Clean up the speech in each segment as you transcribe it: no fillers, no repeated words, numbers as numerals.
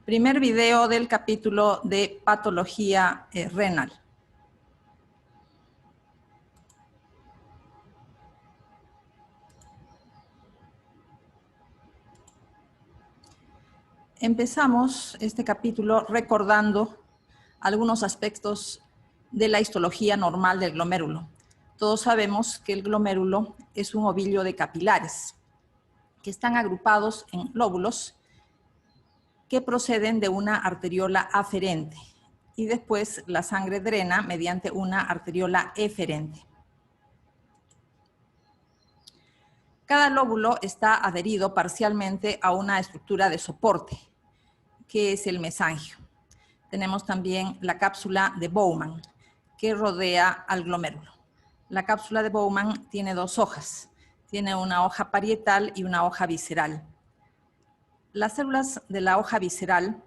Primer video del capítulo de patología renal. Empezamos este capítulo recordando algunos aspectos de la histología normal del glomérulo. Todos sabemos que el glomérulo es un ovillo de capilares que están agrupados en lóbulos que proceden de una arteriola aferente y después la sangre drena mediante una arteriola eferente. Cada lóbulo está adherido parcialmente a una estructura de soporte, que es el mesangio. Tenemos también la cápsula de Bowman, que rodea al glomérulo. La cápsula de Bowman tiene dos hojas. Tiene una hoja parietal y una hoja visceral. Las células de la hoja visceral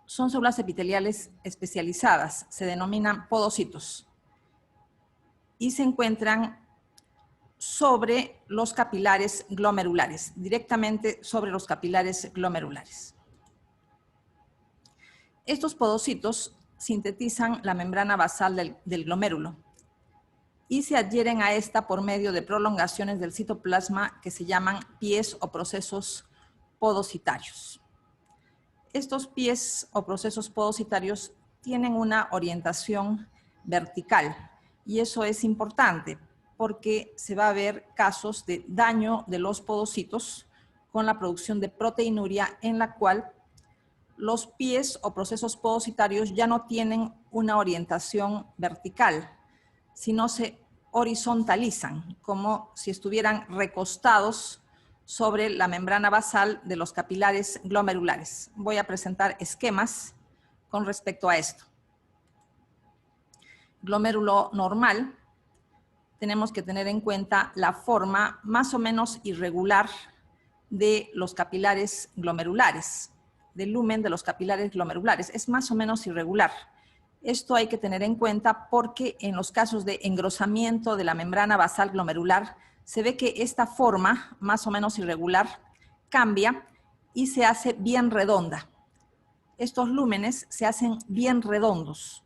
son células epiteliales especializadas, se denominan podocitos y se encuentran sobre los capilares glomerulares, directamente sobre los capilares glomerulares. Estos podocitos sintetizan la membrana basal del glomérulo y se adhieren a esta por medio de prolongaciones del citoplasma que se llaman pies o procesos podocitarios. Estos pies o procesos podocitarios tienen una orientación vertical y eso es importante porque se va a ver casos de daño de los podocitos con la producción de proteinuria en la cual los pies o procesos podocitarios ya no tienen una orientación vertical, sino se horizontalizan, como si estuvieran recostados sobre la membrana basal de los capilares glomerulares. Voy a presentar esquemas con respecto a esto. Glomérulo normal, tenemos que tener en cuenta la forma más o menos irregular de los capilares glomerulares, del lumen de los capilares glomerulares. Es más o menos irregular. Esto hay que tener en cuenta porque en los casos de engrosamiento de la membrana basal glomerular se ve que esta forma, más o menos irregular, cambia y se hace bien redonda. Estos lúmenes se hacen bien redondos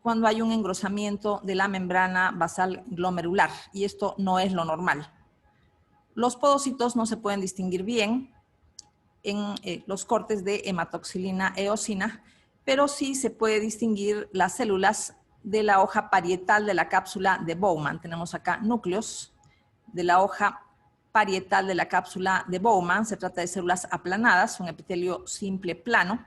cuando hay un engrosamiento de la membrana basal glomerular y esto no es lo normal. Los podocitos no se pueden distinguir bien en los cortes de hematoxilina eosina, pero sí se puede distinguir las células de la hoja parietal de la cápsula de Bowman. Tenemos acá núcleos de la hoja parietal de la cápsula de Bowman. Se trata de células aplanadas, un epitelio simple plano.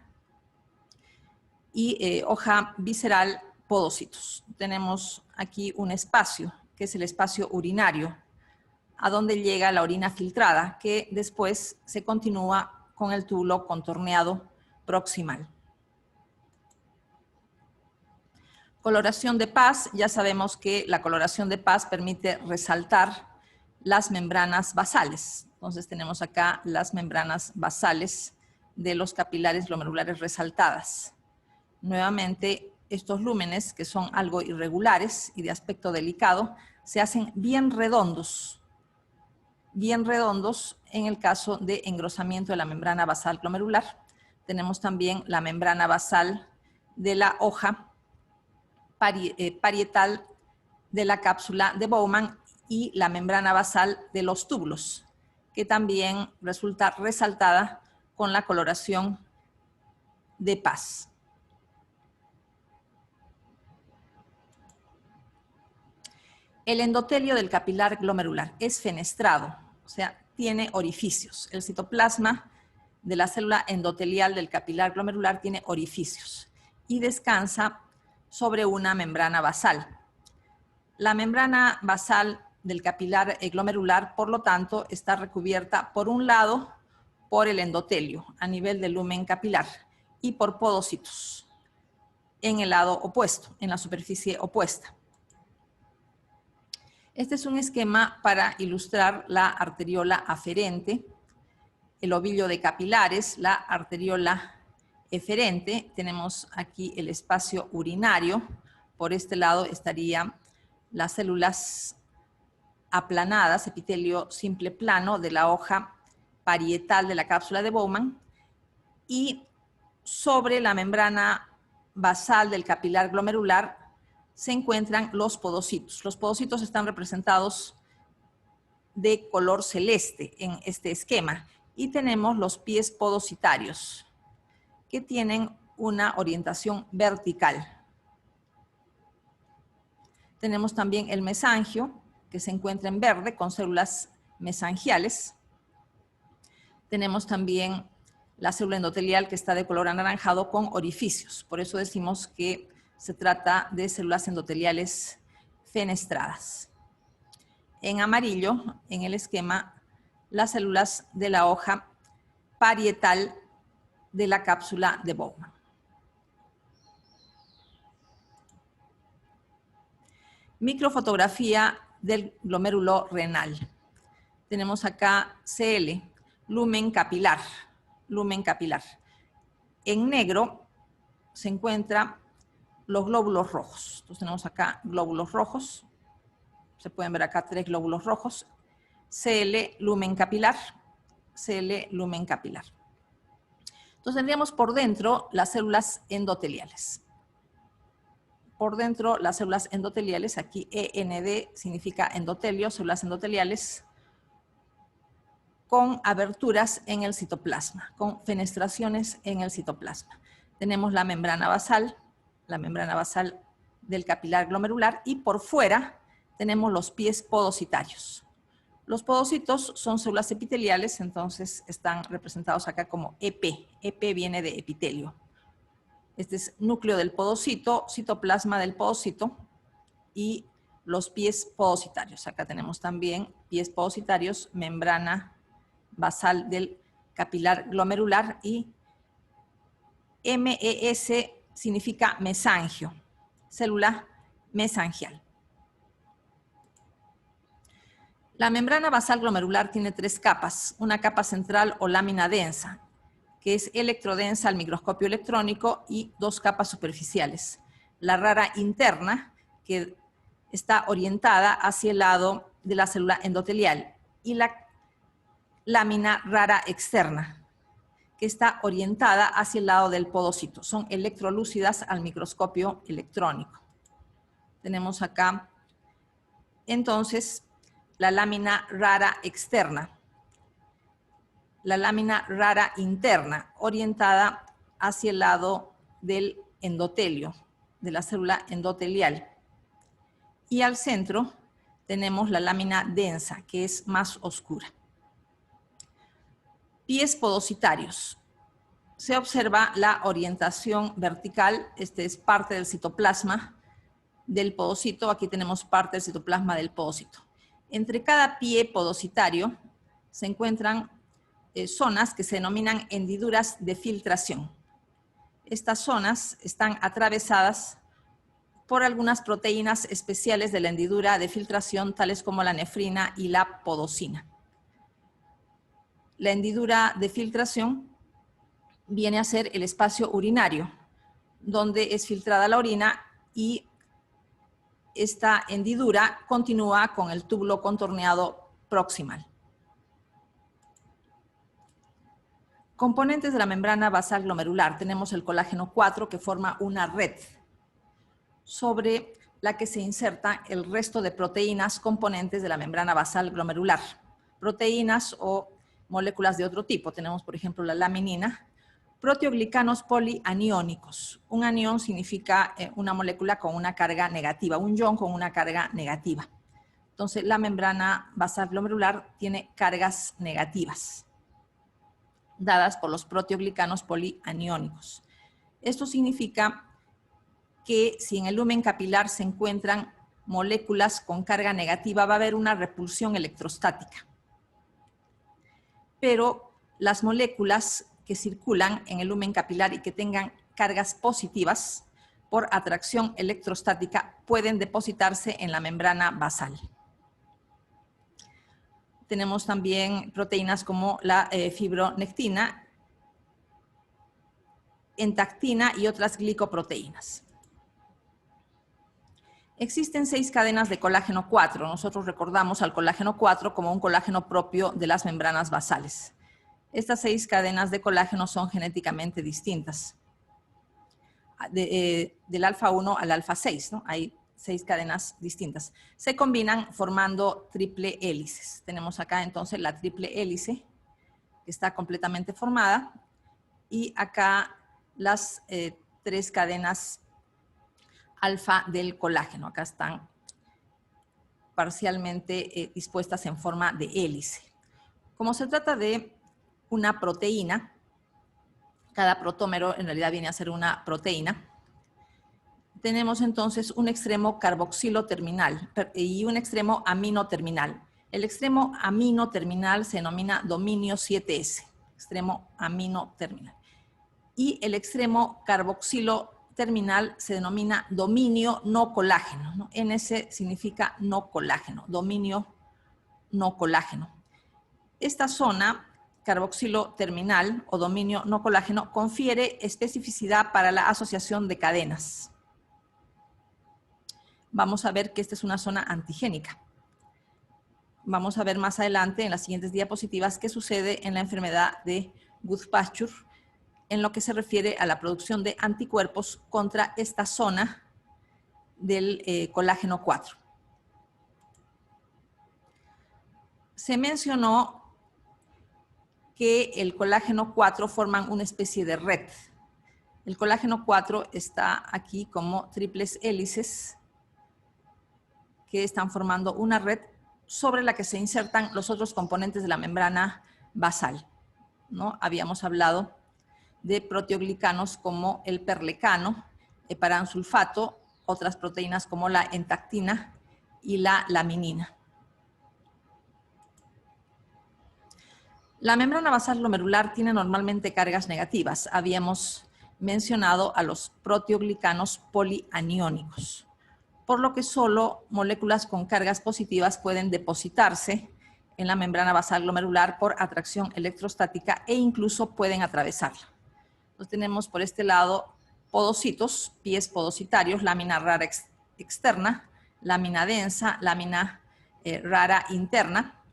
Y hoja visceral, podocitos. Tenemos aquí un espacio, que es el espacio urinario, a donde llega la orina filtrada, que después se continúa con el túbulo contorneado proximal. Coloración de Paz, ya sabemos que la coloración de Paz permite resaltar las membranas basales. Entonces tenemos acá las membranas basales de los capilares glomerulares resaltadas. Nuevamente, estos lúmenes, que son algo irregulares y de aspecto delicado, se hacen bien redondos en el caso de engrosamiento de la membrana basal glomerular. Tenemos también la membrana basal de la hoja parietal de la cápsula de Bowman y la membrana basal de los túbulos, que también resulta resaltada con la coloración de Paz. El endotelio del capilar glomerular es fenestrado, o sea, tiene orificios. El citoplasma de la célula endotelial del capilar glomerular tiene orificios y descansa sobre una membrana basal. La membrana basal del capilar glomerular, por lo tanto, está recubierta por un lado por el endotelio a nivel del lumen capilar y por podocitos en el lado opuesto, en la superficie opuesta. Este es un esquema para ilustrar la arteriola aferente, el ovillo de capilares, la arteriola eferente. Tenemos aquí el espacio urinario. Por este lado estarían las células aplanadas, epitelio simple plano de la hoja parietal de la cápsula de Bowman. Y sobre la membrana basal del capilar glomerular se encuentran los podocitos. Los podocitos están representados de color celeste en este esquema y tenemos los pies podocitarios que tienen una orientación vertical. Tenemos también el mesangio, que se encuentra en verde con células mesangiales. Tenemos también la célula endotelial que está de color anaranjado con orificios. Por eso decimos que se trata de células endoteliales fenestradas. En amarillo, en el esquema, las células de la hoja parietal de la cápsula de Bowman. Microfotografía del glomérulo renal. Tenemos acá CL, lumen capilar, lumen capilar. En negro se encuentran los glóbulos rojos. Entonces tenemos acá glóbulos rojos. Se pueden ver acá 3 glóbulos rojos. CL, lumen capilar. CL, lumen capilar. Entonces tendríamos por dentro las células endoteliales. Por dentro las células endoteliales, aquí END significa endotelio, células endoteliales con aberturas en el citoplasma, con fenestraciones en el citoplasma. Tenemos la membrana basal del capilar glomerular y por fuera tenemos los pies podocitarios. Los podocitos son células epiteliales, entonces están representados acá como EP. EP viene de epitelio. Este es núcleo del podocito, citoplasma del podocito y los pies podocitarios. Acá tenemos también pies podocitarios, membrana basal del capilar glomerular y MES significa mesangio, célula mesangial. La membrana basal glomerular tiene 3 capas, una capa central o lámina densa, que es electrodensa al microscopio electrónico, y 2 capas superficiales. La rara interna, que está orientada hacia el lado de la célula endotelial, y la lámina rara externa, que está orientada hacia el lado del podocito. Son electrolúcidas al microscopio electrónico. Tenemos acá, entonces, la lámina rara externa, la lámina rara interna, orientada hacia el lado del endotelio, de la célula endotelial. Y al centro tenemos la lámina densa, que es más oscura. Pies podocitarios. Se observa la orientación vertical, este es parte del citoplasma del podocito, aquí tenemos parte del citoplasma del podocito. Entre cada pie podocitario se encuentran zonas que se denominan hendiduras de filtración. Estas zonas están atravesadas por algunas proteínas especiales de la hendidura de filtración, tales como la nefrina y la podocina. La hendidura de filtración viene a ser el espacio urinario, donde es filtrada la orina, y esta hendidura continúa con el túbulo contorneado proximal. Componentes de la membrana basal glomerular. Tenemos el colágeno 4, que forma una red sobre la que se inserta el resto de proteínas componentes de la membrana basal glomerular. Proteínas o moléculas de otro tipo. Tenemos, por ejemplo, la laminina. Proteoglicanos polianiónicos. Un anión significa una molécula con una carga negativa, un ion con una carga negativa. Entonces, la membrana basal glomerular tiene cargas negativas, dadas por los proteoglicanos polianiónicos. Esto significa que si en el lumen capilar se encuentran moléculas con carga negativa, va a haber una repulsión electrostática. Pero las moléculas que circulan en el lumen capilar y que tengan cargas positivas por atracción electrostática pueden depositarse en la membrana basal. Tenemos también proteínas como la fibronectina, entactina y otras glicoproteínas. Existen 6 cadenas de colágeno 4. Nosotros recordamos al colágeno 4 como un colágeno propio de las membranas basales. Estas 6 cadenas de colágeno son genéticamente distintas. Del alfa 1 al alfa 6, ¿no? Hay 6 cadenas distintas. Se combinan formando triple hélices. Tenemos acá entonces la triple hélice, que está completamente formada, y acá las 3 cadenas alfa del colágeno. Acá están parcialmente dispuestas en forma de hélice. Como se trata de una proteína, cada protómero en realidad viene a ser una proteína, tenemos entonces un extremo carboxilo terminal y un extremo amino terminal. El extremo amino terminal se denomina dominio 7S, extremo amino terminal. Y el extremo carboxilo terminal se denomina dominio no colágeno, ¿no? NS significa no colágeno, dominio no colágeno. Esta zona, carboxilo terminal o dominio no colágeno, confiere especificidad para la asociación de cadenas. Vamos a ver que esta es una zona antigénica. Vamos a ver más adelante en las siguientes diapositivas qué sucede en la enfermedad de Guth-Pasture en lo que se refiere a la producción de anticuerpos contra esta zona del colágeno 4. Se mencionó que el colágeno 4 forman una especie de red. El colágeno 4 está aquí como triples hélices que están formando una red sobre la que se insertan los otros componentes de la membrana basal, ¿no? Habíamos hablado de proteoglicanos como el perlecano, heparansulfato, otras proteínas como la entactina y la laminina. La membrana basal glomerular tiene normalmente cargas negativas. Habíamos mencionado a los proteoglicanos polianiónicos, por lo que solo moléculas con cargas positivas pueden depositarse en la membrana basal glomerular por atracción electrostática e incluso pueden atravesarla. Entonces tenemos por este lado podocitos, pies podocitarios, lámina rara externa, lámina densa, lámina rara interna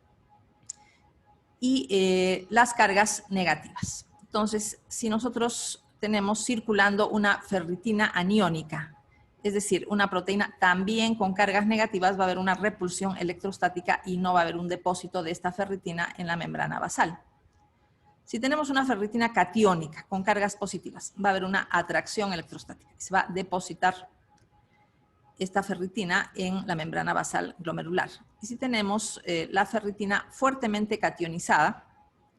y las cargas negativas. Entonces, si nosotros tenemos circulando una ferritina aniónica, es decir, una proteína también con cargas negativas, va a haber una repulsión electrostática y no va a haber un depósito de esta ferritina en la membrana basal. Si tenemos una ferritina catiónica con cargas positivas, va a haber una atracción electrostática. Se va a depositar esta ferritina en la membrana basal glomerular. Y si tenemos la ferritina fuertemente cationizada,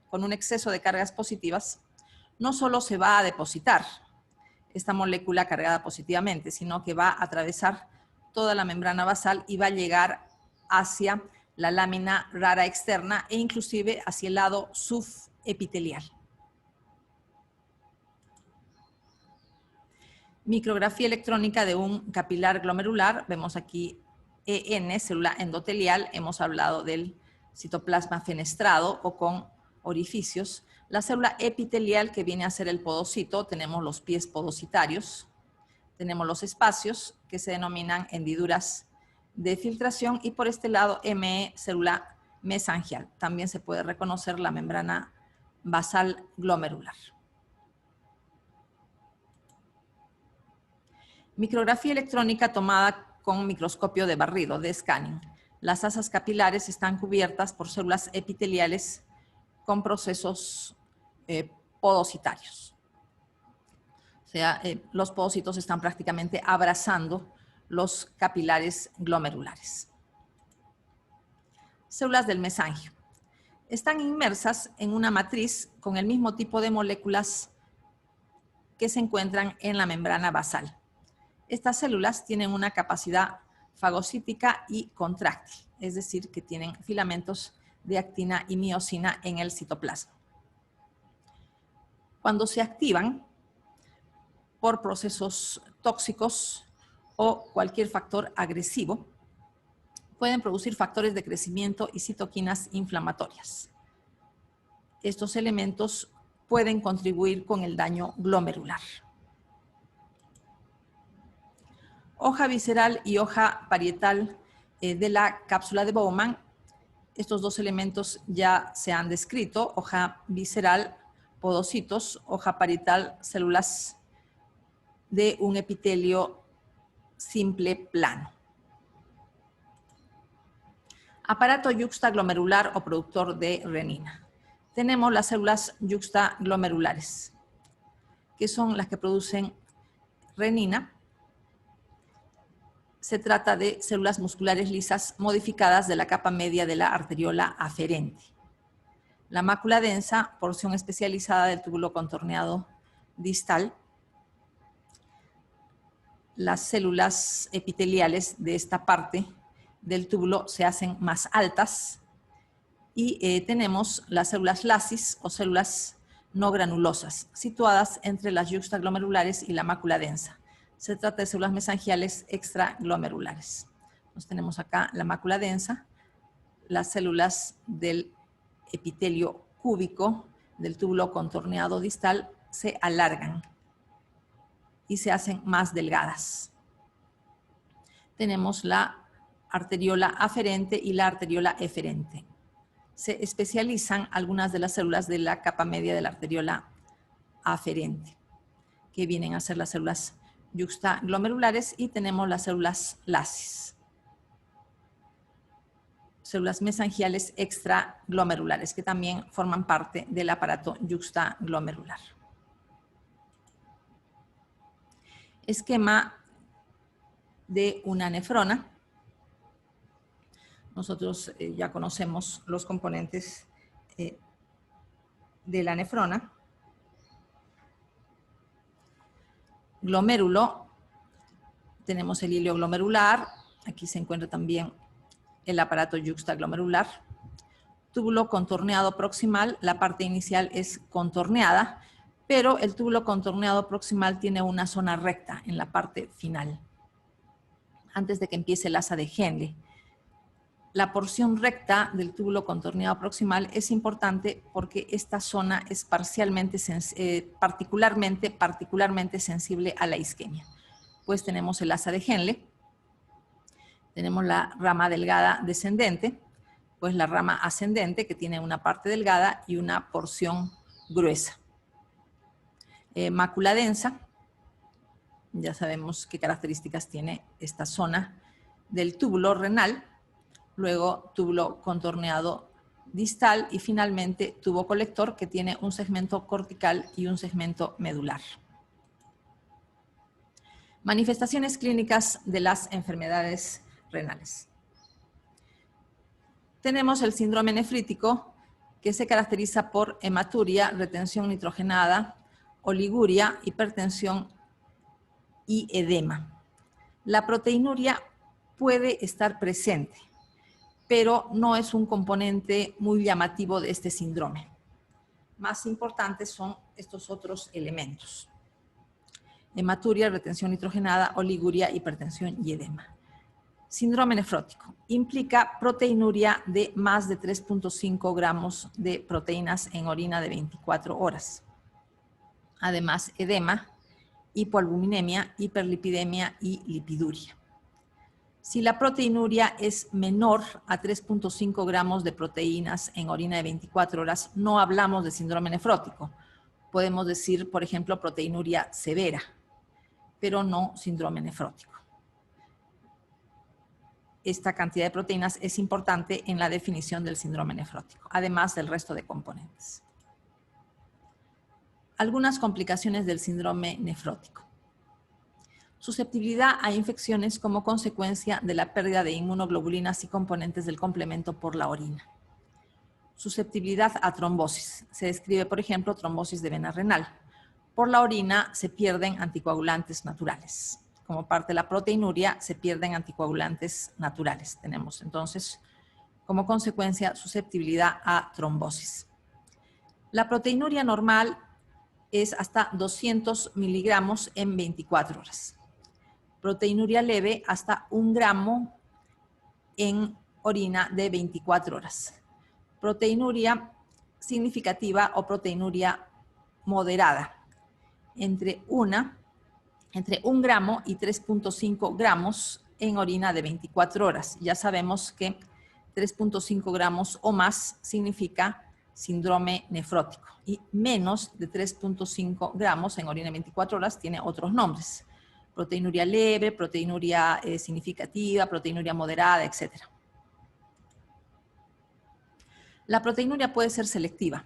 con un exceso de cargas positivas, no solo se va a depositar esta molécula cargada positivamente, sino que va a atravesar toda la membrana basal y va a llegar hacia la lámina rara externa e inclusive hacia el lado subepitelial. Micrografía electrónica de un capilar glomerular. Vemos aquí EN, célula endotelial. Hemos hablado del citoplasma fenestrado o con orificios. La célula epitelial, que viene a ser el podocito, tenemos los pies podocitarios. Tenemos los espacios, que se denominan hendiduras de filtración. Y por este lado, ME, célula mesangial. También se puede reconocer la membrana basal glomerular. Micrografía electrónica tomada con microscopio de barrido, de scanning. Las asas capilares están cubiertas por células epiteliales con procesos podocitarios. O sea, los podocitos están prácticamente abrazando los capilares glomerulares. Células del mesangio. Están inmersas en una matriz con el mismo tipo de moléculas que se encuentran en la membrana basal. Estas células tienen una capacidad fagocítica y contráctil, es decir, que tienen filamentos de actina y miosina en el citoplasma. Cuando se activan por procesos tóxicos o cualquier factor agresivo, pueden producir factores de crecimiento y citoquinas inflamatorias. Estos elementos pueden contribuir con el daño glomerular. Hoja visceral y hoja parietal de la cápsula de Bowman Estos dos elementos ya se han descrito: hoja visceral, podocitos; hoja parietal, células de un epitelio simple plano. Aparato yuxtaglomerular o productor de renina. Tenemos las células yuxtaglomerulares, que son las que producen renina. Se trata de células musculares lisas modificadas de la capa media de la arteriola aferente. La mácula densa, porción especializada del túbulo contorneado distal. Las células epiteliales de esta parte del túbulo se hacen más altas y tenemos las células lasis o células no granulosas, situadas entre las yuxtaglomerulares y la mácula densa. Se trata de células mesangiales extraglomerulares. Entonces tenemos acá la mácula densa, las células del epitelio cúbico del túbulo contorneado distal se alargan y se hacen más delgadas. Tenemos la arteriola aferente y la arteriola eferente. Se especializan algunas de las células de la capa media de la arteriola aferente, que vienen a ser las células yuxtaglomerulares, y tenemos las células lasis, células mesangiales extraglomerulares, que también forman parte del aparato yuxtaglomerular. Esquema de una nefrona. Nosotros ya conocemos los componentes de la nefrona. Glomérulo, tenemos el hilo glomerular, aquí se encuentra también el aparato yuxtaglomerular. Túbulo contorneado proximal, la parte inicial es contorneada, pero el túbulo contorneado proximal tiene una zona recta en la parte final, antes de que empiece el asa de Henle. La porción recta del túbulo contorneado proximal es importante porque esta zona es particularmente sensible a la isquemia. Pues tenemos el asa de Henle, tenemos la rama delgada descendente, pues la rama ascendente, que tiene una parte delgada y una porción gruesa. Mácula densa, ya sabemos qué características tiene esta zona del túbulo renal. Luego túbulo contorneado distal y finalmente tubo colector, que tiene un segmento cortical y un segmento medular. Manifestaciones clínicas de las enfermedades renales. Tenemos el síndrome nefrítico, que se caracteriza por hematuria, retención nitrogenada, oliguria, hipertensión y edema. La proteinuria puede estar presente, pero no es un componente muy llamativo de este síndrome. Más importantes son estos otros elementos: hematuria, retención nitrogenada, oliguria, hipertensión y edema. Síndrome nefrótico implica proteinuria de más de 3.5 gramos de proteínas en orina de 24 horas. Además, edema, hipoalbuminemia, hiperlipidemia y lipiduria. Si la proteinuria es menor a 3.5 gramos de proteínas en orina de 24 horas, no hablamos de síndrome nefrótico. Podemos decir, por ejemplo, proteinuria severa, pero no síndrome nefrótico. Esta cantidad de proteínas es importante en la definición del síndrome nefrótico, además del resto de componentes. Algunas complicaciones del síndrome nefrótico. Susceptibilidad a infecciones como consecuencia de la pérdida de inmunoglobulinas y componentes del complemento por la orina. Susceptibilidad a trombosis. Se describe, por ejemplo, trombosis de vena renal. Por la orina se pierden anticoagulantes naturales. Como parte de la proteinuria se pierden anticoagulantes naturales. Tenemos entonces como consecuencia susceptibilidad a trombosis. La proteinuria normal es hasta 200 miligramos en 24 horas. Proteinuria leve hasta 1 gramo en orina de 24 horas. Proteinuria significativa o proteinuria moderada, entre 1 gramo y 3.5 gramos en orina de 24 horas. Ya sabemos que 3.5 gramos o más significa síndrome nefrótico. Y menos de 3.5 gramos en orina 24 horas tiene otros nombres. Proteinuria leve, proteinuria significativa, proteinuria moderada, etc. La proteinuria puede ser selectiva,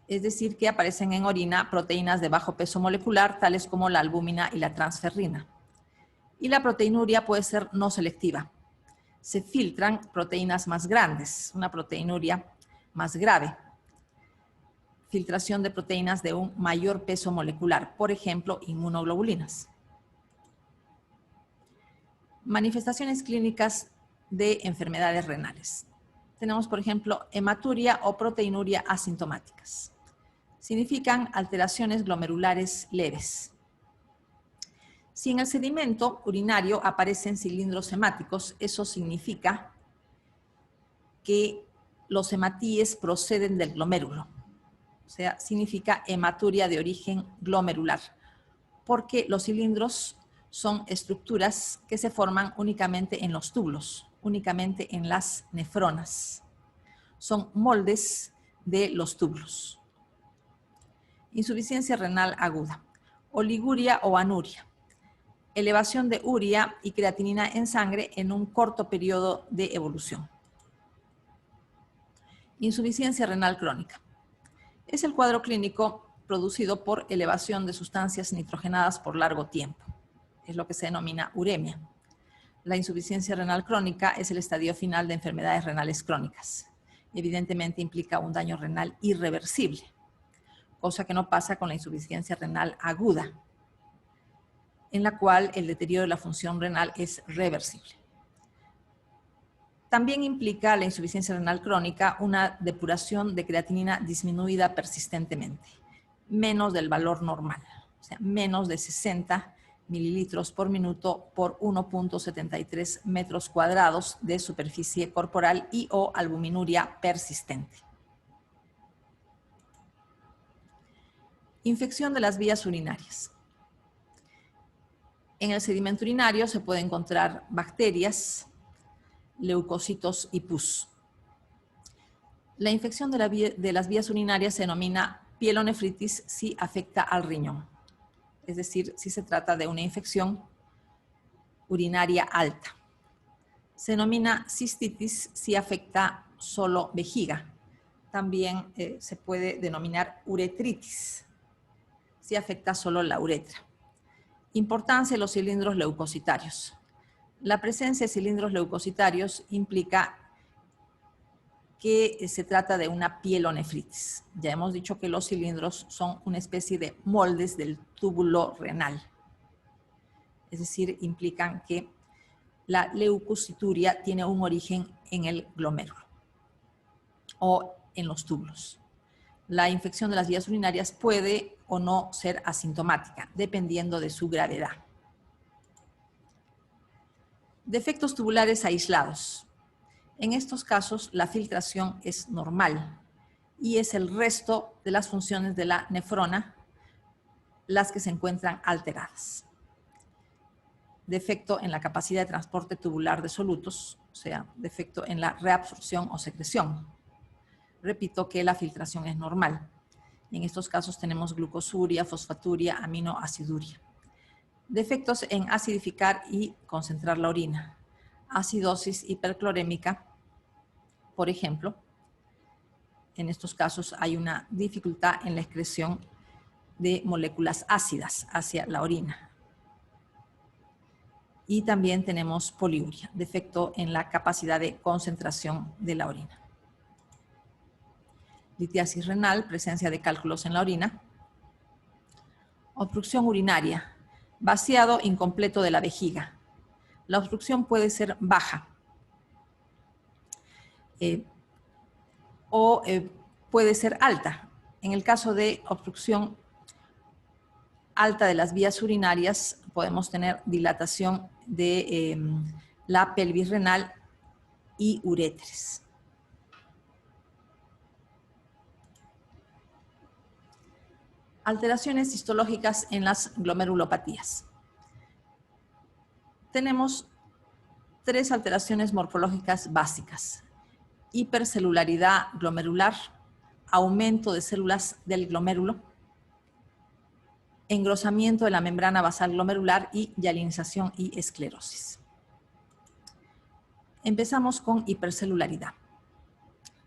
es decir, que aparecen en orina proteínas de bajo peso molecular, tales como la albúmina y la transferrina. Y la proteinuria puede ser no selectiva. Se filtran proteínas más grandes, una proteinuria más grave. Filtración de proteínas de un mayor peso molecular, por ejemplo, inmunoglobulinas. Manifestaciones clínicas de enfermedades renales. Tenemos, por ejemplo, hematuria o proteinuria asintomáticas. Significan alteraciones glomerulares leves. Si en el sedimento urinario aparecen cilindros hemáticos, eso significa que los hematíes proceden del glomérulo. O sea, significa hematuria de origen glomerular, porque los cilindros son estructuras que se forman únicamente en los túbulos, únicamente en las nefronas. Son moldes de los túbulos. Insuficiencia renal aguda, oliguria o anuria. Elevación de urea y creatinina en sangre en un corto periodo de evolución. Insuficiencia renal crónica. Es el cuadro clínico producido por elevación de sustancias nitrogenadas por largo tiempo. Es lo que se denomina uremia. La insuficiencia renal crónica es el estadio final de enfermedades renales crónicas. Evidentemente implica un daño renal irreversible, cosa que no pasa con la insuficiencia renal aguda, en la cual el deterioro de la función renal es reversible. También implica la insuficiencia renal crónica una depuración de creatinina disminuida persistentemente, menos del valor normal, o sea, menos de 60 mililitros por minuto por 1.73 metros cuadrados de superficie corporal y o albuminuria persistente. Infección de las vías urinarias. En el sedimento urinario se puede encontrar bacterias, leucocitos y pus. La infección de las vías urinarias se denomina pielonefritis si afecta al riñón, es decir, si se trata de una infección urinaria alta. Se denomina cistitis si afecta solo vejiga. También se puede denominar uretritis si afecta solo la uretra. Importancia de los cilindros leucocitarios. La presencia de cilindros leucocitarios implica que se trata de una pielonefritis. Ya hemos dicho que los cilindros son una especie de moldes del túbulo renal. Es decir, implican que la leucocituria tiene un origen en el glomérulo o en los túbulos. La infección de las vías urinarias puede o no ser asintomática, dependiendo de su gravedad. Defectos tubulares aislados. En estos casos, la filtración es normal y es el resto de las funciones de la nefrona las que se encuentran alteradas. Defecto en la capacidad de transporte tubular de solutos, o sea, defecto en la reabsorción o secreción. Repito que la filtración es normal. En estos casos tenemos glucosuria, fosfaturia, aminoaciduria. Defectos en acidificar y concentrar la orina. Acidosis hiperclorémica, por ejemplo. En estos casos hay una dificultad en la excreción de moléculas ácidas hacia la orina. Y también tenemos poliuria, defecto en la capacidad de concentración de la orina. Litiasis renal, presencia de cálculos en la orina. Obstrucción urinaria, vaciado incompleto de la vejiga. La obstrucción puede ser baja o puede ser alta. En el caso de obstrucción alta de las vías urinarias, podemos tener dilatación de la pelvis renal y uréteres. Alteraciones histológicas en las glomerulopatías. Tenemos 3 alteraciones morfológicas básicas. hipercelularidad glomerular, aumento de células del glomérulo, engrosamiento de la membrana basal glomerular y hialinización y esclerosis. Empezamos con hipercelularidad.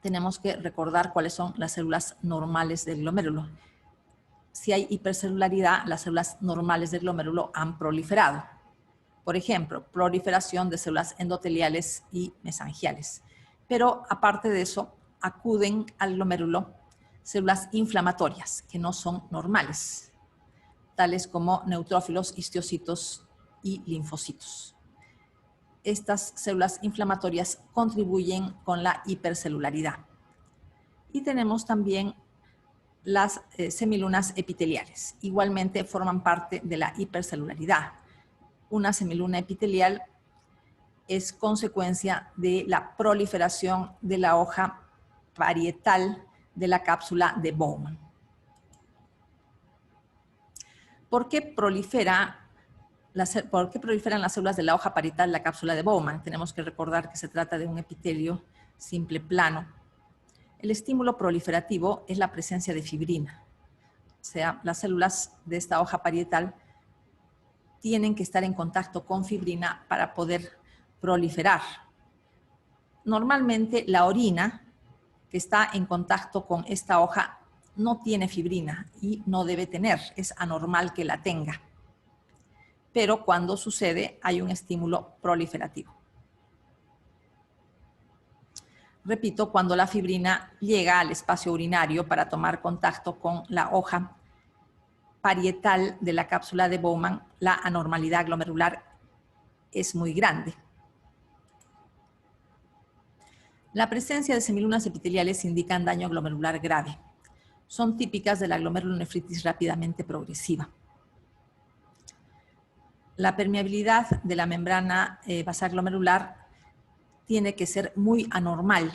Tenemos que recordar cuáles son las células normales del glomérulo. Si hay hipercelularidad, las células normales del glomérulo han proliferado. Por ejemplo, proliferación de células endoteliales y mesangiales. Pero aparte de eso, acuden al glomérulo células inflamatorias que no son normales, tales como neutrófilos, histocitos y linfocitos. Estas células inflamatorias contribuyen con la hipercelularidad. Y tenemos también las semilunas epiteliales. Igualmente forman parte de la hipercelularidad. Una semiluna epitelial es consecuencia de la proliferación de la hoja parietal de la cápsula de Bowman. ¿Por qué proliferan las células de la hoja parietal de la cápsula de Bowman? Tenemos que recordar que se trata de un epitelio simple plano. El estímulo proliferativo es la presencia de fibrina. O sea, las células de esta hoja parietal tienen que estar en contacto con fibrina para poder proliferar. Normalmente la orina que está en contacto con esta hoja no tiene fibrina y no debe tener, es anormal que la tenga. Pero cuando sucede hay un estímulo proliferativo. Repito, cuando la fibrina llega al espacio urinario para tomar contacto con la hoja parietal de la cápsula de Bowman, la anormalidad glomerular es muy grande. La presencia de semilunas epiteliales indican daño glomerular grave. Son típicas de la glomerulonefritis rápidamente progresiva. La permeabilidad de la membrana basal glomerular tiene que ser muy anormal.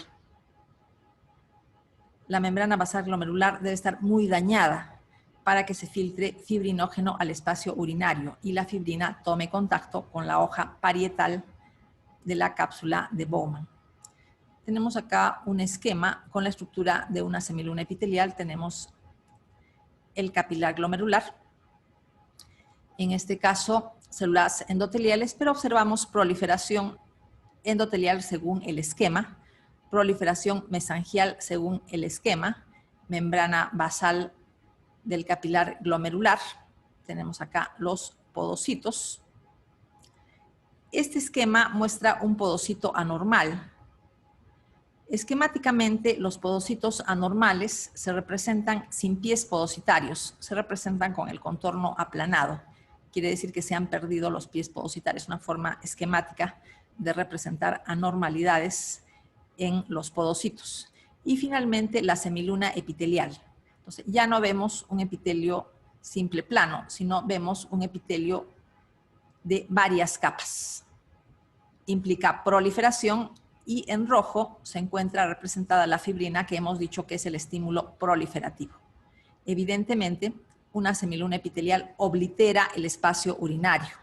La membrana basal glomerular debe estar muy dañada para que se filtre fibrinógeno al espacio urinario y la fibrina tome contacto con la hoja parietal de la cápsula de Bowman. Tenemos acá un esquema con la estructura de una semiluna epitelial. Tenemos el capilar glomerular. En este caso, células endoteliales, pero observamos proliferación endotelial según el esquema, proliferación mesangial según el esquema, membrana basal del capilar glomerular. Tenemos acá los podocitos. Este esquema muestra un podocito anormal. Esquemáticamente, los podocitos anormales se representan sin pies podocitarios, se representan con el contorno aplanado. Quiere decir que se han perdido los pies podocitarios, una forma esquemática de representar anormalidades en los podocitos. Y finalmente, la semiluna epitelial. Entonces, ya no vemos un epitelio simple plano, sino vemos un epitelio de varias capas. Implica proliferación y en rojo se encuentra representada la fibrina que hemos dicho que es el estímulo proliferativo. Evidentemente, una semiluna epitelial oblitera el espacio urinario,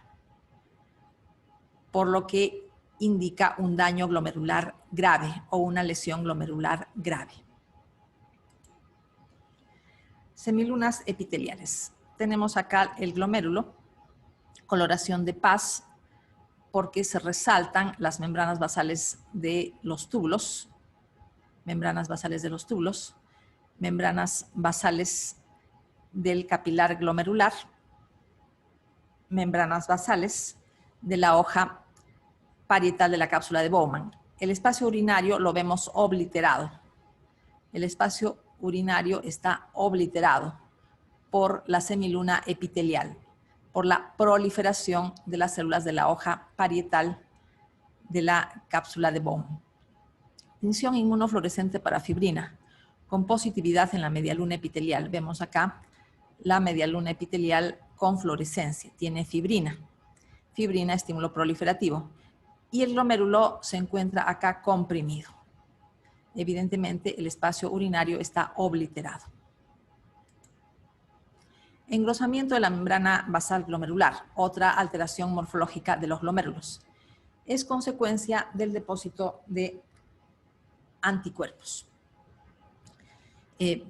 por lo que indica un daño glomerular grave o una lesión glomerular grave. Semilunas epiteliales. Tenemos acá el glomérulo, coloración de paz, porque se resaltan las membranas basales de los túbulos, membranas basales de los túbulos, membranas basales del capilar glomerular, membranas basales de la hoja parietal de la cápsula de Bowman. El espacio urinario lo vemos obliterado. El espacio urinario está obliterado por la semiluna epitelial, por la proliferación de las células de la hoja parietal de la cápsula de Bowman. Tinción inmunofluorescente para fibrina, con positividad en la medialuna epitelial. Vemos acá la medialuna epitelial con fluorescencia, tiene fibrina. Fibrina, estímulo proliferativo. Y el glomérulo se encuentra acá comprimido. Evidentemente, el espacio urinario está obliterado. Engrosamiento de la membrana basal glomerular, otra alteración morfológica de los glomérulos. Es consecuencia del depósito de anticuerpos.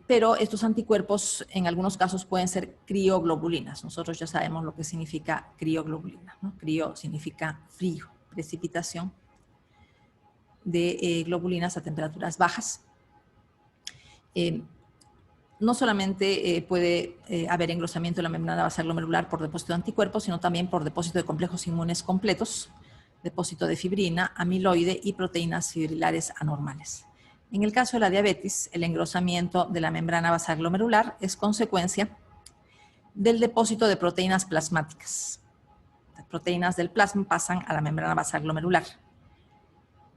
Pero estos anticuerpos en algunos casos pueden ser crioglobulinas. Nosotros ya sabemos lo que significa crioglobulina, ¿no? Crio significa frío, precipitación de globulinas a temperaturas bajas. No solamente puede haber engrosamiento de la membrana basal glomerular por depósito de anticuerpos, sino también por depósito de complejos inmunes completos, depósito de fibrina, amiloide y proteínas fibrilares anormales. En el caso de la diabetes, el engrosamiento de la membrana basal glomerular es consecuencia del depósito de proteínas plasmáticas. Las proteínas del plasma pasan a la membrana basal glomerular.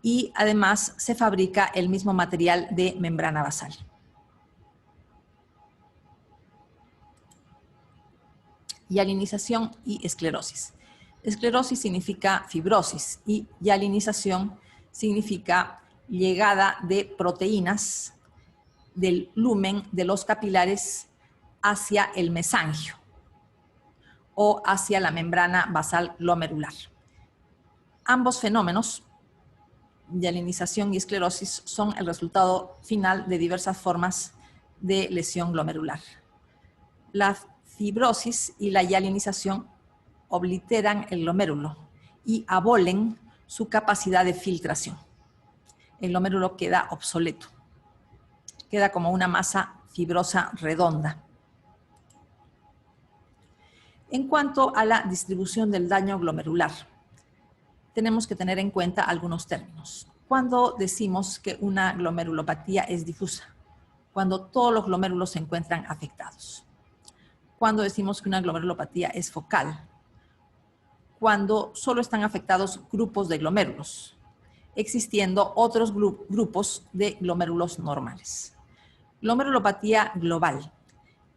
Y además se fabrica el mismo material de membrana basal. Hialinización y esclerosis. Esclerosis significa fibrosis y hialinización significa llegada de proteínas del lumen de los capilares hacia el mesangio o hacia la membrana basal glomerular. Ambos fenómenos, hialinización y esclerosis, son el resultado final de diversas formas de lesión glomerular. La fibrosis y la hialinización obliteran el glomérulo y abolen su capacidad de filtración. El glomérulo queda obsoleto, queda como una masa fibrosa redonda. En cuanto a la distribución del daño glomerular, tenemos que tener en cuenta algunos términos. Cuando decimos que una glomerulopatía es difusa, cuando todos los glomérulos se encuentran afectados. Cuando decimos que una glomerulopatía es focal, cuando solo están afectados grupos de glomérulos, existiendo otros grupos de glomérulos normales. Glomerulopatía global.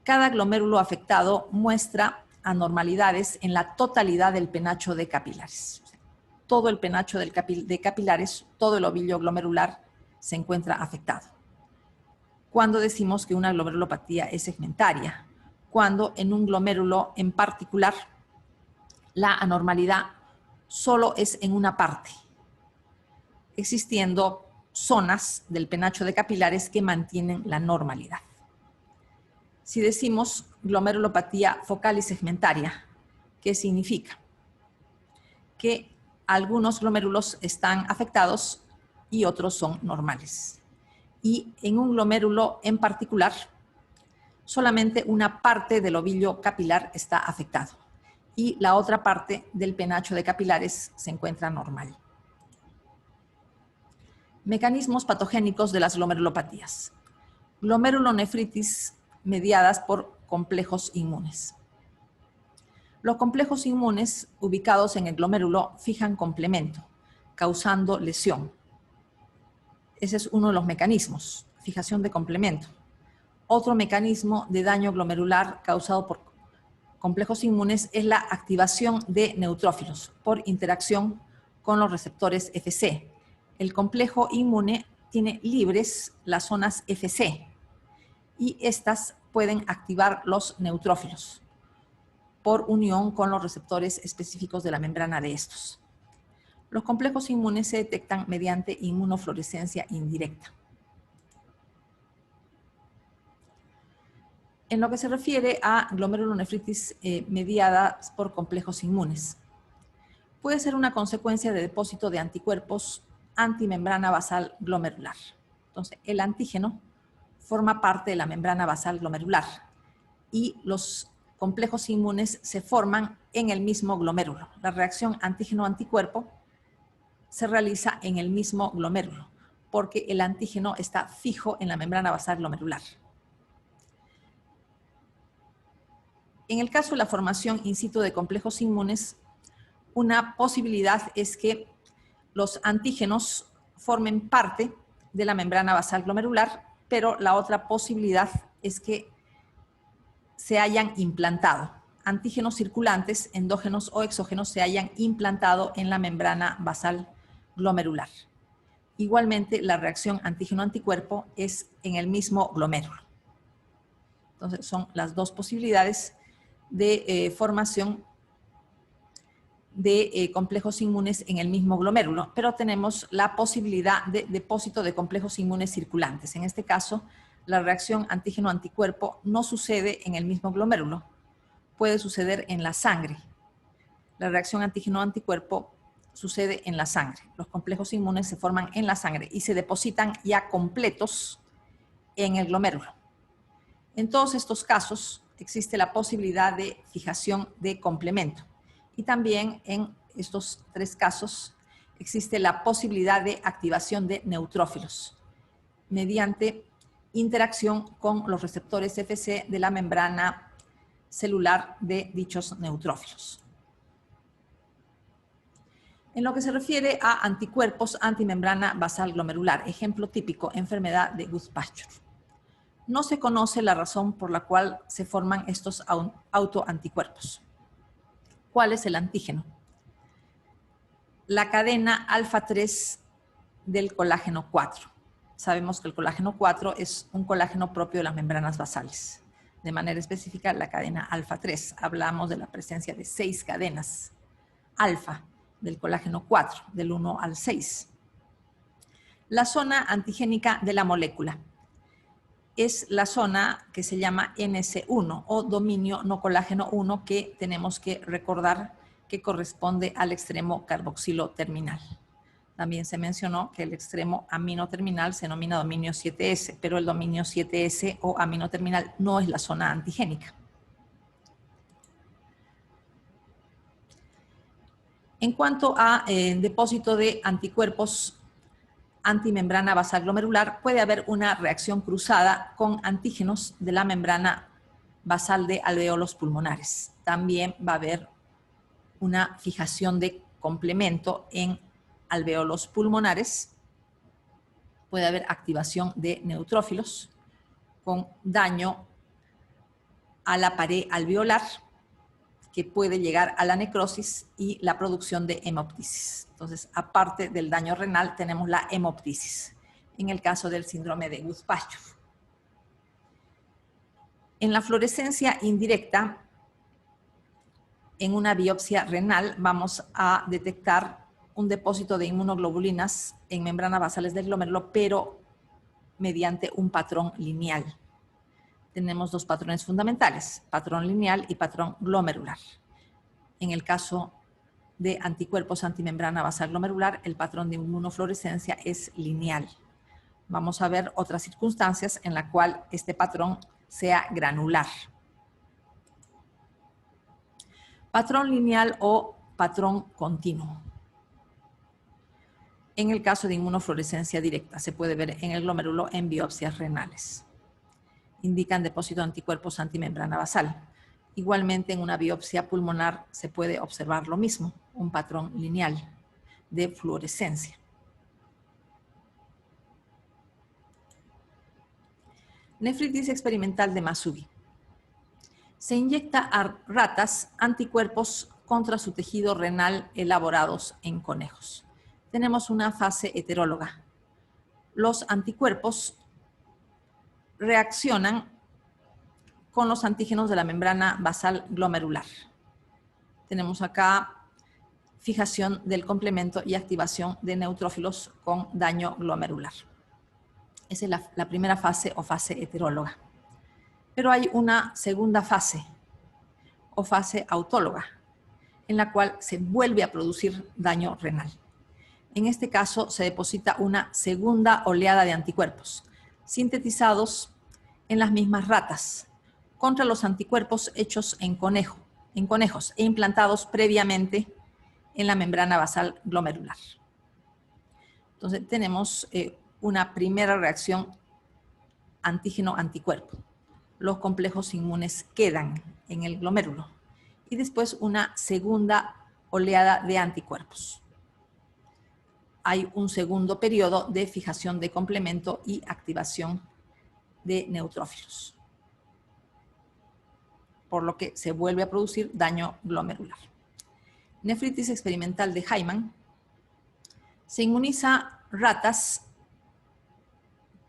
Cada glomérulo afectado muestra anormalidades en la totalidad del penacho de capilares. Todo el penacho de capilares, todo el ovillo glomerular se encuentra afectado. Cuando decimos que una glomerulopatía es segmentaria, cuando en un glomérulo en particular la anormalidad solo es en una parte, existiendo zonas del penacho de capilares que mantienen la normalidad. Si decimos glomerulopatía focal y segmentaria, ¿qué significa? Que algunos glomérulos están afectados y otros son normales. Y en un glomérulo en particular, solamente una parte del ovillo capilar está afectado y la otra parte del penacho de capilares se encuentra normal. Mecanismos patogénicos de las glomerulopatías. Glomerulonefritis mediadas por complejos inmunes. Los complejos inmunes ubicados en el glomérulo fijan complemento, causando lesión. Ese es uno de los mecanismos, fijación de complemento. Otro mecanismo de daño glomerular causado por complejos inmunes es la activación de neutrófilos por interacción con los receptores Fc. El complejo inmune tiene libres las zonas Fc y estas pueden activar los neutrófilos por unión con los receptores específicos de la membrana de estos. Los complejos inmunes se detectan mediante inmunofluorescencia indirecta. En lo que se refiere a glomerulonefritis mediada por complejos inmunes, puede ser una consecuencia de depósito de anticuerpos antimembrana basal glomerular. Entonces, el antígeno forma parte de la membrana basal glomerular y los complejos inmunes se forman en el mismo glomérulo. La reacción antígeno-anticuerpo se realiza en el mismo glomérulo porque el antígeno está fijo en la membrana basal glomerular. En el caso de la formación in situ de complejos inmunes, una posibilidad es que los antígenos formen parte de la membrana basal glomerular, pero la otra posibilidad es que se hayan implantado. Antígenos circulantes, endógenos o exógenos, se hayan implantado en la membrana basal glomerular. Igualmente, la reacción antígeno-anticuerpo es en el mismo glomérulo. Entonces, son las dos posibilidades de formación de complejos inmunes en el mismo glomérulo, pero tenemos la posibilidad de depósito de complejos inmunes circulantes. En este caso, la reacción antígeno-anticuerpo no sucede en el mismo glomérulo, puede suceder en la sangre. La reacción antígeno-anticuerpo sucede en la sangre. Los complejos inmunes se forman en la sangre y se depositan ya completos en el glomérulo. En todos estos casos existe la posibilidad de fijación de complemento. Y también en estos 3 casos existe la posibilidad de activación de neutrófilos mediante interacción con los receptores Fc de la membrana celular de dichos neutrófilos. En lo que se refiere a anticuerpos antimembrana basal glomerular, ejemplo típico, enfermedad de Guth-Pasture. No se conoce la razón por la cual se forman estos autoanticuerpos. ¿Cuál es el antígeno? La cadena alfa 3 del colágeno 4. Sabemos que el colágeno 4 es un colágeno propio de las membranas basales. De manera específica, la cadena alfa 3. Hablamos de la presencia de 6 cadenas alfa del colágeno 4, del 1 al 6. La zona antigénica de la molécula es la zona que se llama NC1 o dominio no colágeno 1, que tenemos que recordar que corresponde al extremo carboxilo terminal. También se mencionó que el extremo amino terminal se denomina dominio 7S, pero el dominio 7S o amino terminal no es la zona antigénica. En cuanto a depósito de anticuerpos antimembrana basal glomerular, puede haber una reacción cruzada con antígenos de la membrana basal de alveolos pulmonares. También va a haber una fijación de complemento en alveolos pulmonares. Puede haber activación de neutrófilos con daño a la pared alveolar, que puede llegar a la necrosis y la producción de hemoptisis. Entonces, aparte del daño renal, tenemos la hemoptisis, en el caso del síndrome de Guth-Pasture. En la fluorescencia indirecta, en una biopsia renal, vamos a detectar un depósito de inmunoglobulinas en membranas basales del glomérulo, pero mediante un patrón lineal. Tenemos 2 patrones fundamentales, patrón lineal y patrón glomerular. En el caso de anticuerpos antimembrana basal glomerular, el patrón de inmunofluorescencia es lineal. Vamos a ver otras circunstancias en las cuales este patrón sea granular. Patrón lineal o patrón continuo. En el caso de inmunofluorescencia directa, se puede ver en el glomérulo en biopsias renales. Indican depósito de anticuerpos antimembrana basal. Igualmente, en una biopsia pulmonar se puede observar lo mismo, un patrón lineal de fluorescencia. Nefritis experimental de Masugi. Se inyecta a ratas anticuerpos contra su tejido renal elaborados en conejos. Tenemos una fase heteróloga. Los anticuerpos reaccionan con los antígenos de la membrana basal glomerular. Tenemos acá fijación del complemento y activación de neutrófilos con daño glomerular. Esa es la primera fase o fase heteróloga. Pero hay una segunda fase o fase autóloga, en la cual se vuelve a producir daño renal. En este caso se deposita una segunda oleada de anticuerpos, sintetizados en las mismas ratas, contra los anticuerpos hechos en conejos e implantados previamente en la membrana basal glomerular. Entonces tenemos una primera reacción antígeno-anticuerpo. Los complejos inmunes quedan en el glomérulo y después una segunda oleada de anticuerpos. Hay un segundo periodo de fijación de complemento y activación de neutrófilos, por lo que se vuelve a producir daño glomerular. Nefritis experimental de Hyman. Se inmuniza ratas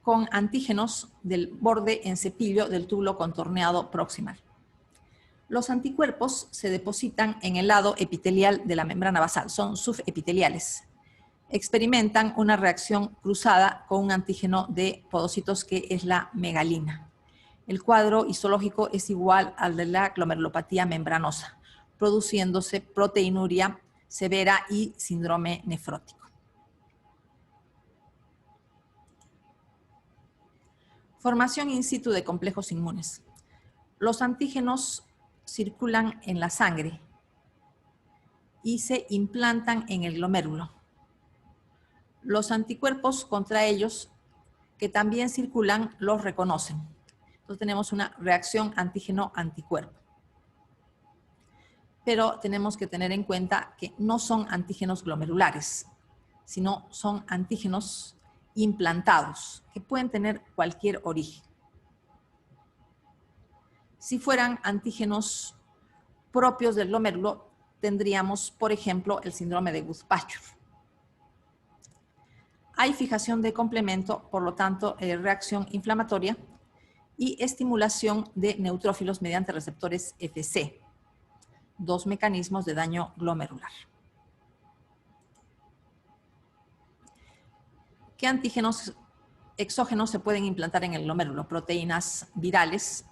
con antígenos del borde en cepillo del túbulo contorneado proximal. Los anticuerpos se depositan en el lado epitelial de la membrana basal, son subepiteliales. Experimentan una reacción cruzada con un antígeno de podocitos que es la megalina. El cuadro histológico es igual al de la glomerulopatía membranosa, produciéndose proteinuria severa y síndrome nefrótico. Formación in situ de complejos inmunes. Los antígenos circulan en la sangre y se implantan en el glomérulo. Los anticuerpos contra ellos, que también circulan, los reconocen. Entonces tenemos una reacción antígeno-anticuerpo. Pero tenemos que tener en cuenta que no son antígenos glomerulares, sino son antígenos implantados, que pueden tener cualquier origen. Si fueran antígenos propios del glomérulo, tendríamos, por ejemplo, el síndrome de Guth-Pachor. Hay fijación de complemento, por lo tanto, reacción inflamatoria y estimulación de neutrófilos mediante receptores Fc, dos mecanismos de daño glomerular. ¿Qué antígenos exógenos se pueden implantar en el glomérulo? Proteínas virales,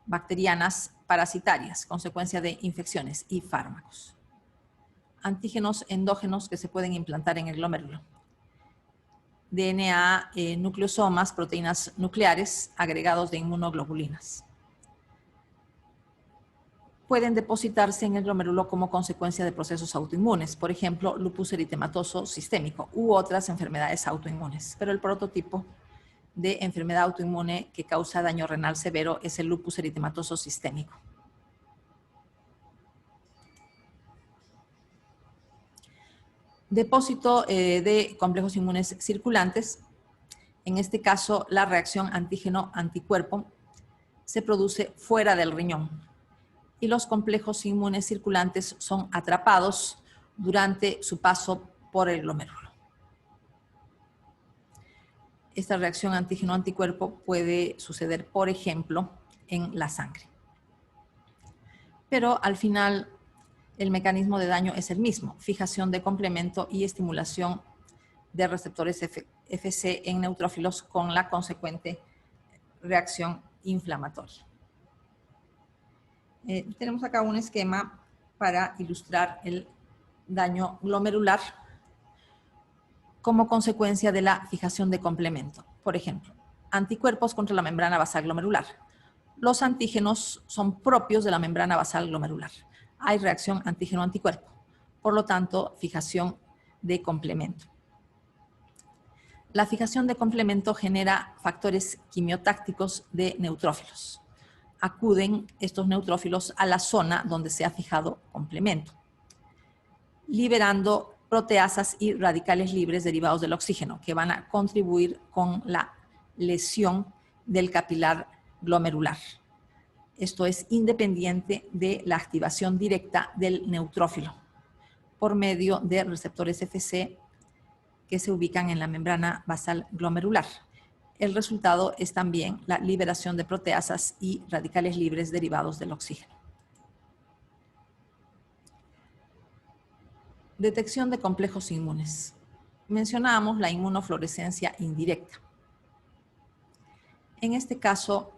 bacterianas, parasitarias, consecuencia de infecciones y fármacos. Antígenos endógenos que se pueden implantar en el glomérulo. DNA, nucleosomas, proteínas nucleares, agregados de inmunoglobulinas. Pueden depositarse en el glomérulo como consecuencia de procesos autoinmunes, por ejemplo, lupus eritematoso sistémico u otras enfermedades autoinmunes. Pero el prototipo de enfermedad autoinmune que causa daño renal severo es el lupus eritematoso sistémico. Depósito de complejos inmunes circulantes. En este caso, la reacción antígeno-anticuerpo se produce fuera del riñón y los complejos inmunes circulantes son atrapados durante su paso por el glomérulo. Esta reacción antígeno-anticuerpo puede suceder, por ejemplo, en la sangre. Pero al final, el mecanismo de daño es el mismo: fijación de complemento y estimulación de receptores Fc en neutrófilos con la consecuente reacción inflamatoria. Tenemos acá un esquema para ilustrar el daño glomerular como consecuencia de la fijación de complemento. Por ejemplo, anticuerpos contra la membrana basal glomerular. Los antígenos son propios de la membrana basal glomerular. Hay reacción antígeno-anticuerpo, por lo tanto, fijación de complemento. La fijación de complemento genera factores quimiotácticos de neutrófilos. Acuden estos neutrófilos a la zona donde se ha fijado complemento, liberando proteasas y radicales libres derivados del oxígeno, que van a contribuir con la lesión del capilar glomerular. Esto es independiente de la activación directa del neutrófilo por medio de receptores Fc que se ubican en la membrana basal glomerular. El resultado es también la liberación de proteasas y radicales libres derivados del oxígeno. Detección de complejos inmunes. Mencionábamos la inmunofluorescencia indirecta. En este caso,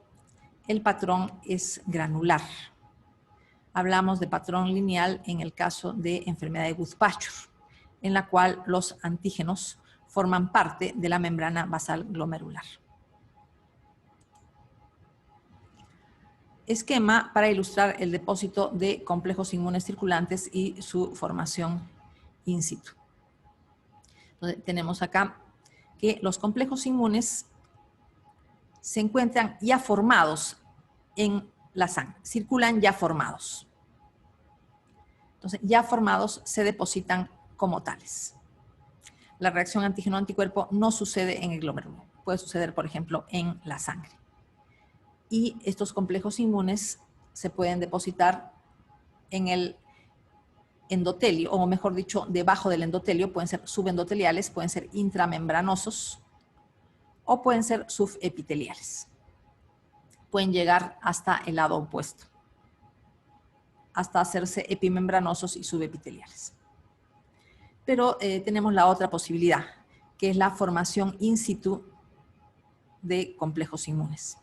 el patrón es granular. Hablamos de patrón lineal en el caso de enfermedad de Guth-Pachor, en la cual los antígenos forman parte de la membrana basal glomerular. Esquema para ilustrar el depósito de complejos inmunes circulantes y su formación in situ. Entonces, tenemos acá que los complejos inmunes se encuentran ya formados en la sangre, circulan ya formados. Entonces, ya formados se depositan como tales. La reacción antígeno-anticuerpo no sucede en el glomérulo, puede suceder, por ejemplo, en la sangre. Y estos complejos inmunes se pueden depositar en el endotelio, o mejor dicho, debajo del endotelio. Pueden ser subendoteliales, pueden ser intramembranosos o pueden ser subepiteliales. Pueden llegar hasta el lado opuesto. hasta hacerse epimembranosos y subepiteliales. Pero tenemos la otra posibilidad, que es la formación in situ de complejos inmunes.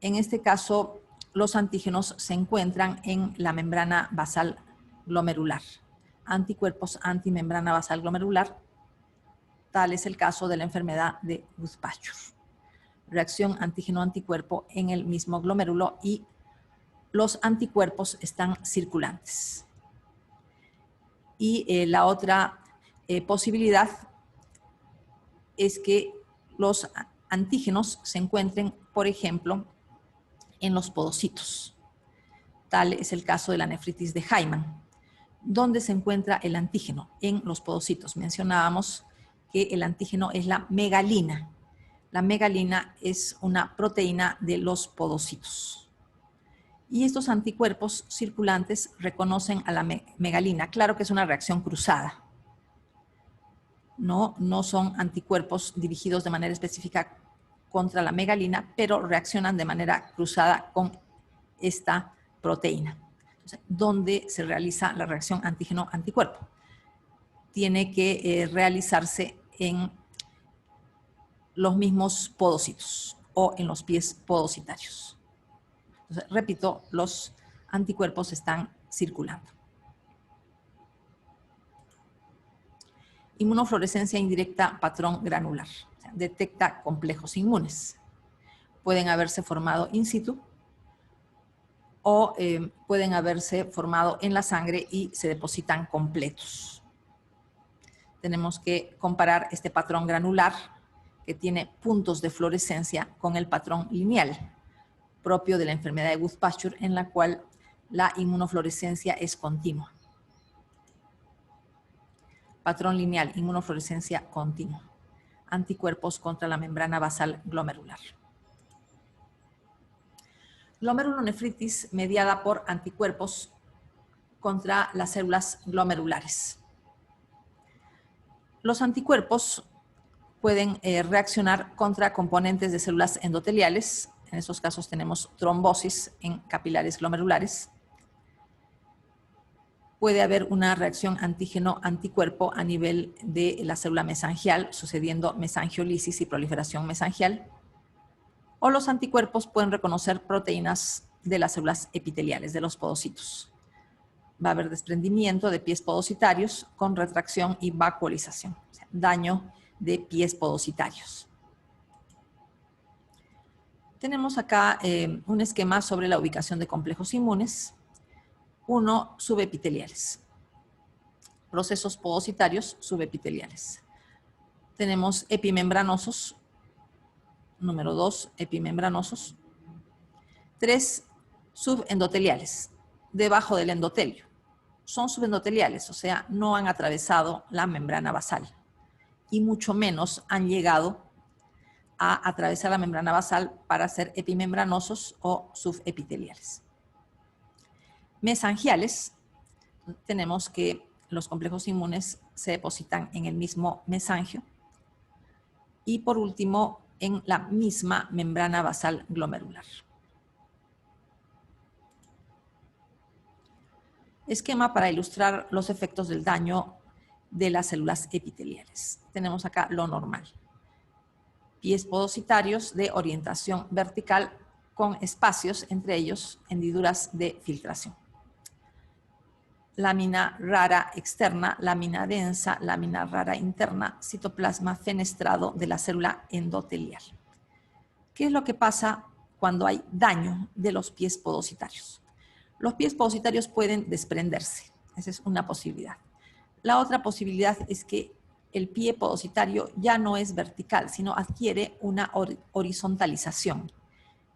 En este caso, los antígenos se encuentran en la membrana basal glomerular. Anticuerpos antimembrana basal glomerular, tal es el caso de la enfermedad de Guth-Pasture. Reacción antígeno-anticuerpo en el mismo glomérulo y los anticuerpos están circulantes. Y la otra posibilidad es que los antígenos se encuentren, por ejemplo, en los podocitos. Tal es el caso de la nefritis de Hyman. ¿Dónde se encuentra el antígeno? En los podocitos. Mencionábamos que el antígeno es la megalina. La megalina es una proteína de los podocitos. Y estos anticuerpos circulantes reconocen a la megalina. Claro que es una reacción cruzada. No son anticuerpos dirigidos de manera específica contra la megalina, pero reaccionan de manera cruzada con esta proteína. Entonces, ¿dónde se realiza la reacción antígeno-anticuerpo? Tiene que realizarse en los mismos podocitos o en los pies podocitarios. Entonces, repito, los anticuerpos están circulando. Inmunofluorescencia indirecta patrón granular. O sea, detecta complejos inmunes. Pueden haberse formado in situ o pueden haberse formado en la sangre y se depositan completos. Tenemos que comparar este patrón granular, que tiene puntos de fluorescencia, con el patrón lineal, propio de la enfermedad de Guth-Pasture, en la cual la inmunofluorescencia es continua. Patrón lineal, inmunofluorescencia continua. Anticuerpos contra la membrana basal glomerular. Glomerulonefritis mediada por anticuerpos contra las células glomerulares. Los anticuerpos pueden reaccionar contra componentes de células endoteliales. En esos casos tenemos trombosis en capilares glomerulares. Puede haber una reacción antígeno-anticuerpo a nivel de la célula mesangial, sucediendo mesangiolisis y proliferación mesangial. O los anticuerpos pueden reconocer proteínas de las células epiteliales, de los podocitos. Va a haber desprendimiento de pies podocitarios con retracción y vacuolización, o sea, daño de pies podocitarios. Tenemos acá un esquema sobre la ubicación de complejos inmunes. 1, subepiteliales. Procesos podocitarios subepiteliales. Tenemos epimembranosos. Número 2, epimembranosos. 3, subendoteliales, debajo del endotelio. Son subendoteliales, o sea, no han atravesado la membrana basal y mucho menos han llegado a atravesar la membrana basal para ser epimembranosos o subepiteliales. Mesangiales, tenemos que los complejos inmunes se depositan en el mismo mesangio. Y por último, en la misma membrana basal glomerular. Esquema para ilustrar los efectos del daño de las células epiteliales. Tenemos acá lo normal. Pies podocitarios de orientación vertical con espacios entre ellos, hendiduras de filtración. Lámina rara externa, lámina densa, lámina rara interna, citoplasma fenestrado de la célula endotelial. ¿Qué es lo que pasa cuando hay daño de los pies podocitarios? Los pies podocitarios pueden desprenderse. Esa es una posibilidad. La otra posibilidad es que el pie podocitario ya no es vertical, sino adquiere una horizontalización.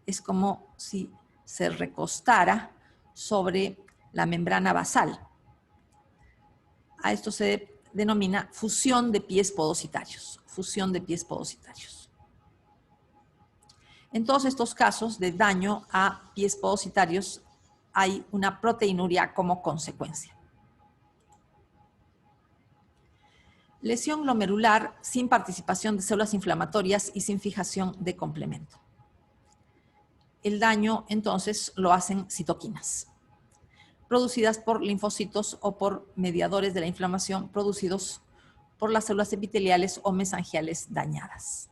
Es como si se recostara sobre la membrana basal. A esto se denomina fusión de pies podocitarios. Fusión de pies podocitarios. En todos estos casos de daño a pies podocitarios hay una proteinuria como consecuencia. Lesión glomerular sin participación de células inflamatorias y sin fijación de complemento. El daño, entonces, lo hacen citoquinas, producidas por linfocitos o por mediadores de la inflamación producidos por las células epiteliales o mesangiales dañadas.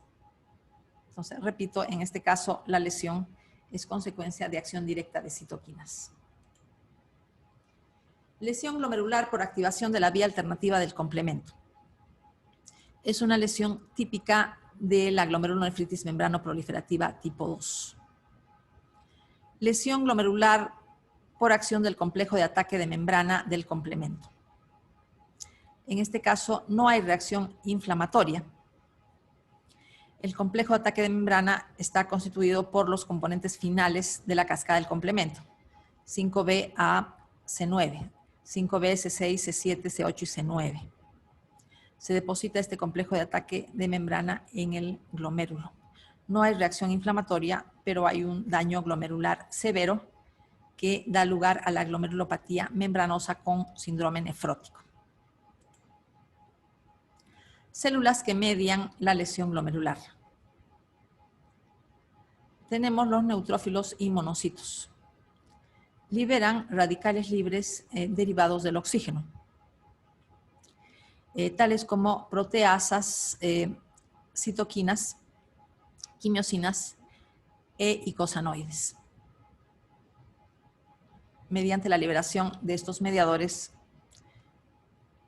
Entonces, repito, en este caso, la lesión es consecuencia de acción directa de citoquinas. Lesión glomerular por activación de la vía alternativa del complemento. Es una lesión típica de la glomerulonefritis membrano-proliferativa tipo 2. Lesión glomerular por acción del complejo de ataque de membrana del complemento. En este caso, no hay reacción inflamatoria. El complejo de ataque de membrana está constituido por los componentes finales de la cascada del complemento, 5B a C9, 5B, C6, C7, C8 y C9. Se deposita este complejo de ataque de membrana en el glomérulo. No hay reacción inflamatoria, pero hay un daño glomerular severo que da lugar a la glomerulopatía membranosa con síndrome nefrótico. Células que median la lesión glomerular. Tenemos los neutrófilos y monocitos. Liberan radicales libres derivados del oxígeno, tales como proteasas, citoquinas, quimiosinas e icosanoides. Mediante la liberación de estos mediadores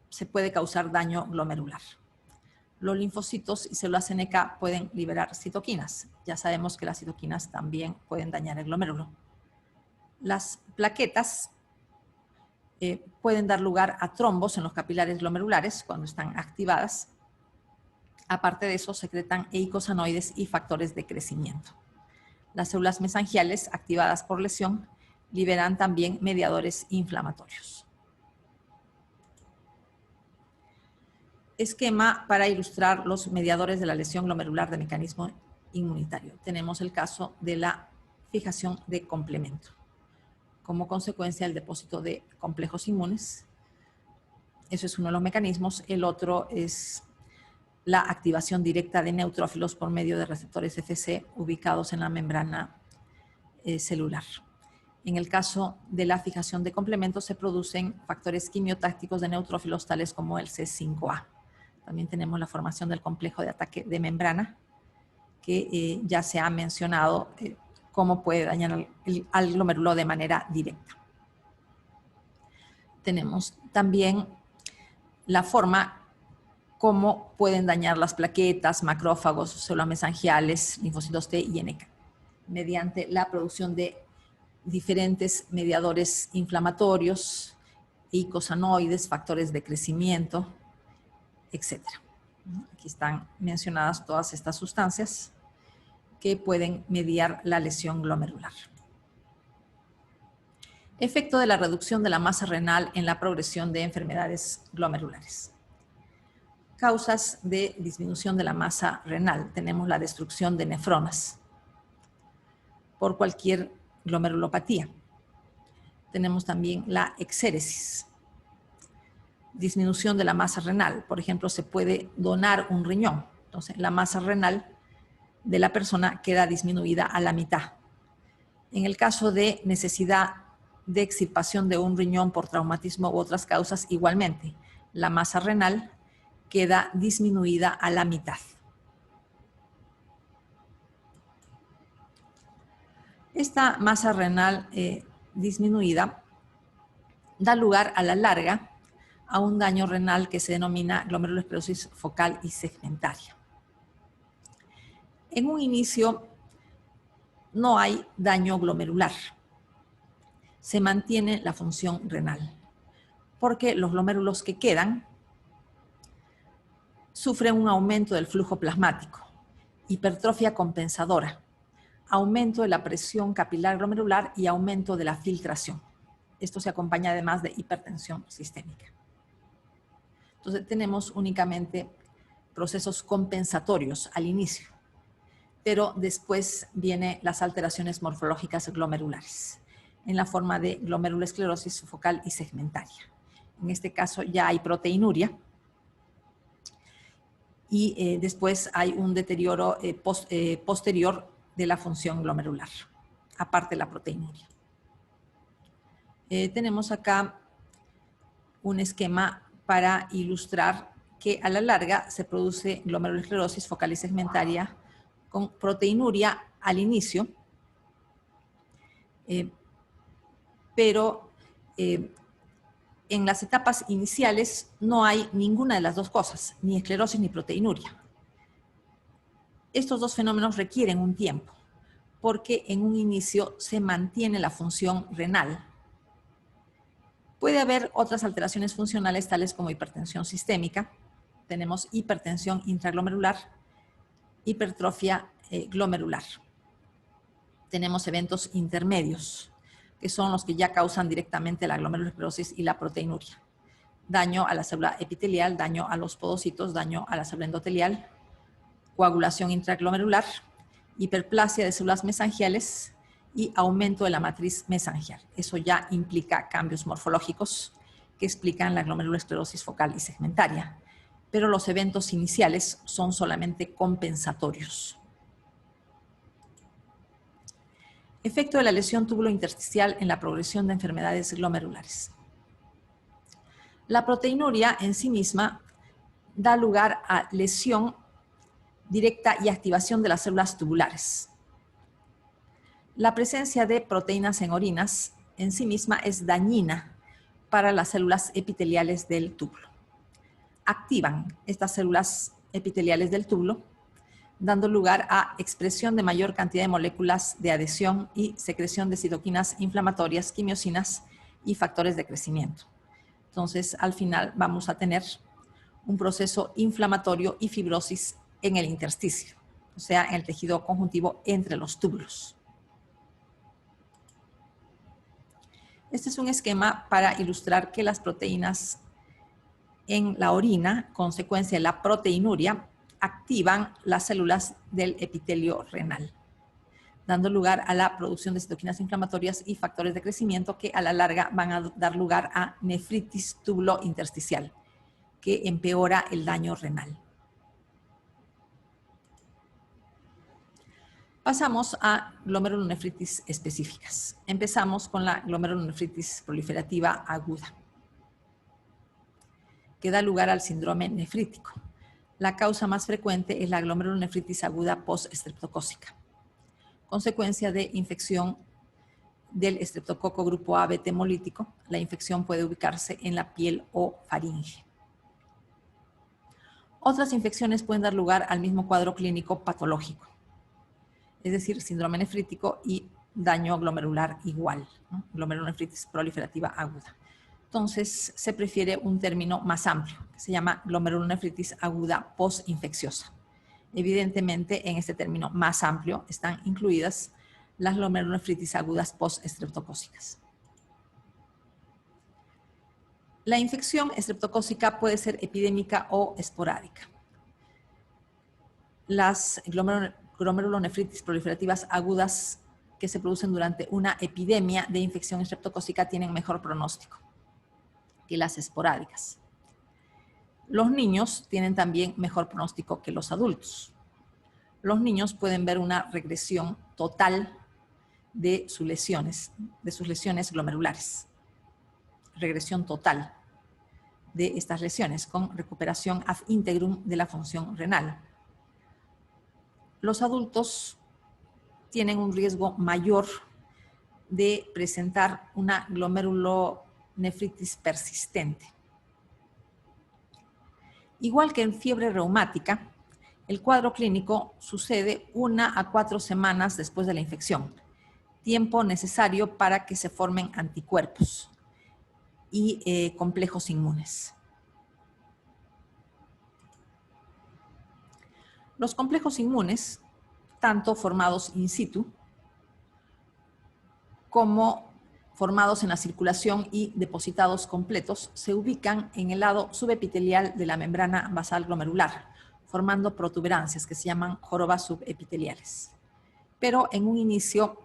se puede causar daño glomerular. Los linfocitos y células NK pueden liberar citoquinas. Ya sabemos que las citoquinas también pueden dañar el glomérulo. Las plaquetas pueden dar lugar a trombos en los capilares glomerulares cuando están activadas. Aparte de eso, secretan eicosanoides y factores de crecimiento. Las células mesangiales activadas por lesión liberan también mediadores inflamatorios. Esquema para ilustrar los mediadores de la lesión glomerular de mecanismo inmunitario. Tenemos el caso de la fijación de complemento. Como consecuencia del depósito de complejos inmunes. Eso es uno de los mecanismos. El otro es la activación directa de neutrófilos por medio de receptores Fc ubicados en la membrana celular. En el caso de la fijación de complementos se producen factores quimiotácticos de neutrófilos tales como el C5a. También tenemos la formación del complejo de ataque de membrana, que ya se ha mencionado cómo puede dañar al glomérulo de manera directa. Tenemos también la forma cómo pueden dañar las plaquetas, macrófagos, células mesangiales, linfocitos T y NK, mediante la producción de diferentes mediadores inflamatorios, eicosanoides, factores de crecimiento, etc. Aquí están mencionadas todas estas sustancias que pueden mediar la lesión glomerular. Efecto de la reducción de la masa renal en la progresión de enfermedades glomerulares. Causas de disminución de la masa renal. Tenemos la destrucción de nefronas por cualquier glomerulopatía. Tenemos también la exéresis. Disminución de la masa renal. Por ejemplo, se puede donar un riñón. Entonces, la masa renal de la persona queda disminuida a la mitad. En el caso de necesidad de extirpación de un riñón por traumatismo u otras causas, igualmente, la masa renal queda disminuida a la mitad. Esta masa renal disminuida da lugar a la larga a un daño renal que se denomina glomerulosclerosis focal y segmentaria. En un inicio no hay daño glomerular. Se mantiene la función renal, porque los glomérulos que quedan sufren un aumento del flujo plasmático, hipertrofia compensadora, aumento de la presión capilar glomerular y aumento de la filtración. Esto se acompaña además de hipertensión sistémica. Entonces tenemos únicamente procesos compensatorios al inicio, pero después vienen las alteraciones morfológicas glomerulares en la forma de glomerulosclerosis focal y segmentaria. En este caso ya hay proteinuria y después hay un deterioro posterior de la función glomerular. aparte de la proteinuria. Tenemos acá un esquema para ilustrar que a la larga se produce glomerulosclerosis focal y segmentaria con proteinuria al inicio, pero en las etapas iniciales no hay ninguna de las dos cosas, ni esclerosis ni proteinuria. Estos dos fenómenos requieren un tiempo, porque en un inicio se mantiene la función renal. Puede haber otras alteraciones funcionales tales como hipertensión sistémica, tenemos hipertensión intraglomerular, hipertrofia glomerular. Tenemos eventos intermedios, que son los que ya causan directamente la glomerulosclerosis y la proteinuria. Daño a la célula epitelial, daño a los podocitos, daño a la célula endotelial, coagulación intraglomerular, hiperplasia de células mesangiales y aumento de la matriz mesangial. Eso ya implica cambios morfológicos que explican la glomerulosclerosis focal y segmentaria, pero los eventos iniciales son solamente compensatorios. Efecto de la lesión túbulo-intersticial en la progresión de enfermedades glomerulares. La proteinuria en sí misma da lugar a lesión directa y activación de las células tubulares. La presencia de proteínas en orinas en sí misma es dañina para las células epiteliales del túbulo. Activan estas células epiteliales del túbulo, dando lugar a expresión de mayor cantidad de moléculas de adhesión y secreción de citoquinas inflamatorias, quimiosinas y factores de crecimiento. Entonces, al final vamos a tener un proceso inflamatorio y fibrosis en el intersticio, o sea, en el tejido conjuntivo entre los túbulos. Este es un esquema para ilustrar que las proteínas en la orina, consecuencia de la proteinuria, activan las células del epitelio renal, dando lugar a la producción de citoquinas inflamatorias y factores de crecimiento que a la larga van a dar lugar a nefritis tubulo-intersticial, que empeora el daño renal. Pasamos a glomerulonefritis específicas. Empezamos con la glomerulonefritis proliferativa aguda, que da lugar al síndrome nefrítico. La causa más frecuente es la glomerulonefritis aguda post-estreptocócica, consecuencia de infección del estreptococo grupo A beta hemolítico. La infección puede ubicarse en la piel o faringe. Otras infecciones pueden dar lugar al mismo cuadro clínico patológico, es decir, síndrome nefrítico y daño glomerular igual, ¿no? Glomerulonefritis proliferativa aguda. Entonces, se prefiere un término más amplio, que se llama glomerulonefritis aguda postinfecciosa. Evidentemente, en este término más amplio están incluidas las glomerulonefritis agudas postestreptocócicas. La infección estreptocócica puede ser epidémica o esporádica. Las glomerulonefritis proliferativas agudas que se producen durante una epidemia de infección estreptocócica tienen mejor pronóstico que las esporádicas. Los niños tienen también mejor pronóstico que los adultos. Los niños pueden ver una regresión total de sus lesiones glomerulares. Regresión total de estas lesiones con recuperación ad integrum de la función renal. Los adultos tienen un riesgo mayor de presentar una glomerulonefritis persistente. Igual que en fiebre reumática, el cuadro clínico sucede 1 a 4 semanas después de la infección, tiempo necesario para que se formen anticuerpos y complejos inmunes. Los complejos inmunes, tanto formados in situ como formados en la circulación y depositados completos, se ubican en el lado subepitelial de la membrana basal glomerular, formando protuberancias que se llaman jorobas subepiteliales. Pero en un inicio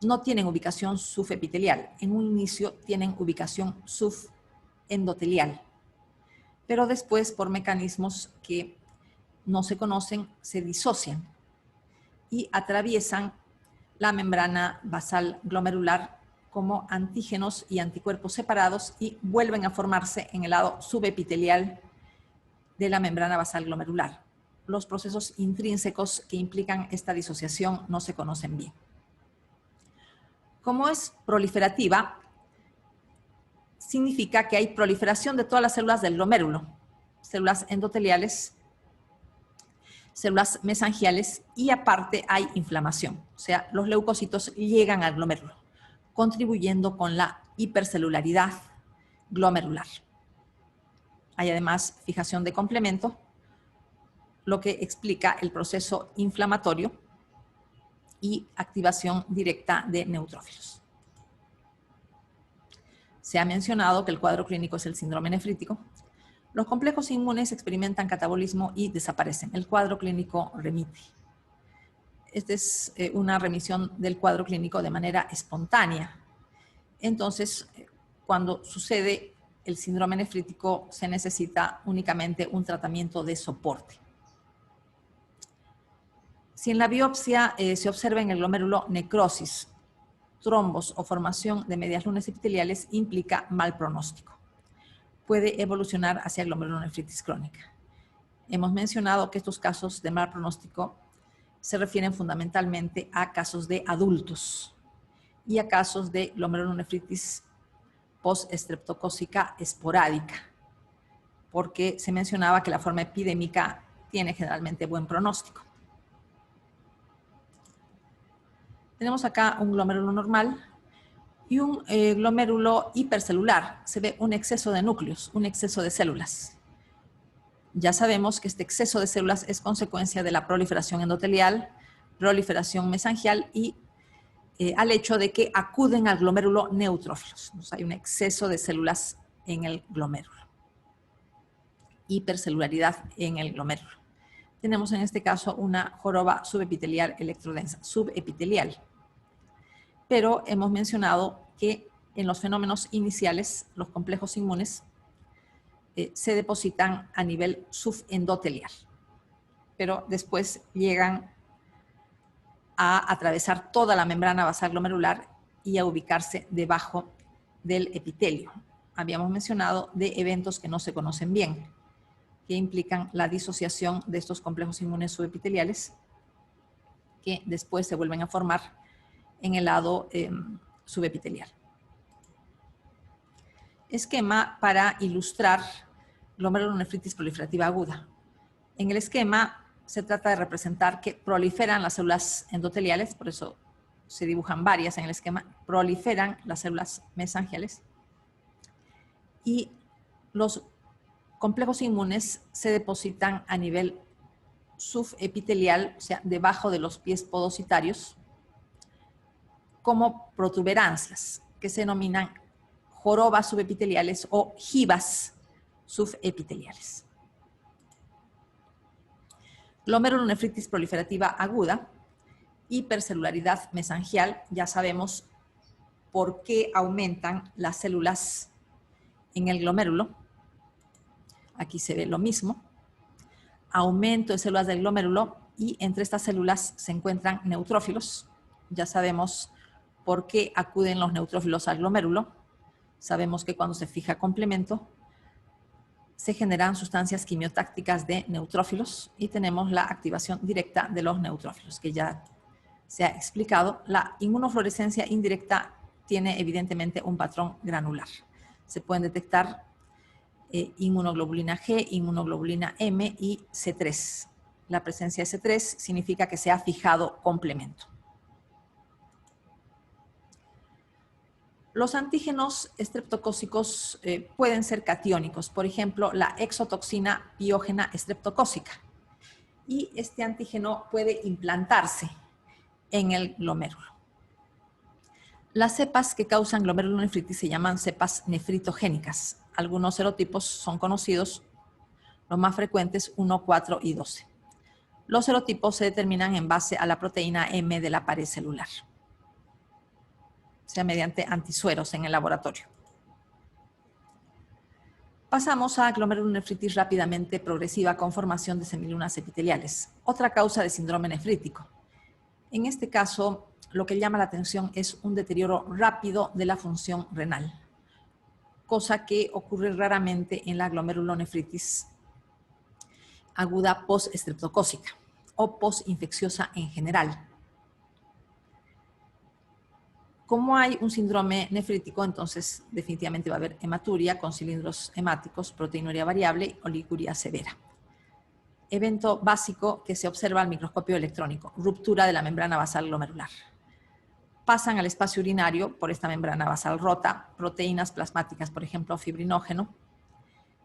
no tienen ubicación subepitelial, en un inicio tienen ubicación subendotelial, pero después, por mecanismos que no se conocen, se disocian y atraviesan la membrana basal glomerular como antígenos y anticuerpos separados y vuelven a formarse en el lado subepitelial de la membrana basal glomerular. Los procesos intrínsecos que implican esta disociación no se conocen bien. Como es proliferativa, significa que hay proliferación de todas las células del glomérulo, células endoteliales, células mesangiales y aparte hay inflamación. O sea, los leucocitos llegan al glomérulo, contribuyendo con la hipercelularidad glomerular. Hay además fijación de complemento, lo que explica el proceso inflamatorio y activación directa de neutrófilos. Se ha mencionado que el cuadro clínico es el síndrome nefrítico. Los complejos inmunes experimentan catabolismo y desaparecen. El cuadro clínico remite. Esta es una remisión del cuadro clínico de manera espontánea. Entonces, cuando sucede el síndrome nefrítico, se necesita únicamente un tratamiento de soporte. Si en la biopsia se observa en el glomérulo necrosis, trombos o formación de medias lunas epiteliales, implica mal pronóstico. Puede evolucionar hacia glomerulonefritis crónica. Hemos mencionado que estos casos de mal pronóstico se refieren fundamentalmente a casos de adultos y a casos de glomerulonefritis post-estreptocócica esporádica, porque se mencionaba que la forma epidémica tiene generalmente buen pronóstico. Tenemos acá un glomérulo normal y un glomérulo hipercelular. Se ve un exceso de núcleos, un exceso de células. Ya sabemos que este exceso de células es consecuencia de la proliferación endotelial, proliferación mesangial y al hecho de que acuden al glomérulo neutrófilos. Entonces, hay un exceso de células en el glomérulo. Hipercelularidad en el glomérulo. Tenemos en este caso una joroba subepitelial electrodensa, subepitelial. Pero hemos mencionado que en los fenómenos iniciales, los complejos inmunes se depositan a nivel subendotelial, pero después llegan a atravesar toda la membrana basal glomerular y a ubicarse debajo del epitelio. Habíamos mencionado de eventos que no se conocen bien, que implican la disociación de estos complejos inmunes subepiteliales, que después se vuelven a formar en el lado subepitelial. Esquema para ilustrar glomerulonefritis proliferativa aguda. En el esquema se trata de representar que proliferan las células endoteliales, por eso se dibujan varias en el esquema, proliferan las células mesangiales y los complejos inmunes se depositan a nivel subepitelial, o sea, debajo de los pies podocitarios, como protuberancias, que se denominan jorobas subepiteliales o jibas subepiteliales. Glomerulonefritis proliferativa aguda, hipercelularidad mesangial, ya sabemos por qué aumentan las células en el glomérulo. Aquí se ve lo mismo. Aumento de células del glomérulo y entre estas células se encuentran neutrófilos. Ya sabemos por qué acuden los neutrófilos al glomérulo. Sabemos que cuando se fija complemento se generan sustancias quimiotácticas de neutrófilos y tenemos la activación directa de los neutrófilos, que ya se ha explicado. La inmunofluorescencia indirecta tiene evidentemente un patrón granular. Se pueden detectar inmunoglobulina G, inmunoglobulina M y C3. La presencia de C3 significa que se ha fijado complemento. Los antígenos estreptocócicos pueden ser catiónicos, por ejemplo, la exotoxina piógena estreptocócica. Y este antígeno puede implantarse en el glomérulo. Las cepas que causan glomerulonefritis se llaman cepas nefritogénicas. Algunos serotipos son conocidos, los más frecuentes 1, 4 y 12. Los serotipos se determinan en base a la proteína M de la pared celular, o sea, mediante antisueros en el laboratorio. Pasamos a glomerulonefritis rápidamente progresiva con formación de semilunas epiteliales, otra causa de síndrome nefrítico. En este caso, lo que llama la atención es un deterioro rápido de la función renal, cosa que ocurre raramente en la glomerulonefritis aguda post-estreptocócica o post-infecciosa en general. Como hay un síndrome nefrítico, entonces definitivamente va a haber hematuria con cilindros hemáticos, proteinuria variable, oliguria severa. Evento básico que se observa al microscopio electrónico, ruptura de la membrana basal glomerular. Pasan al espacio urinario por esta membrana basal rota, proteínas plasmáticas, por ejemplo, fibrinógeno,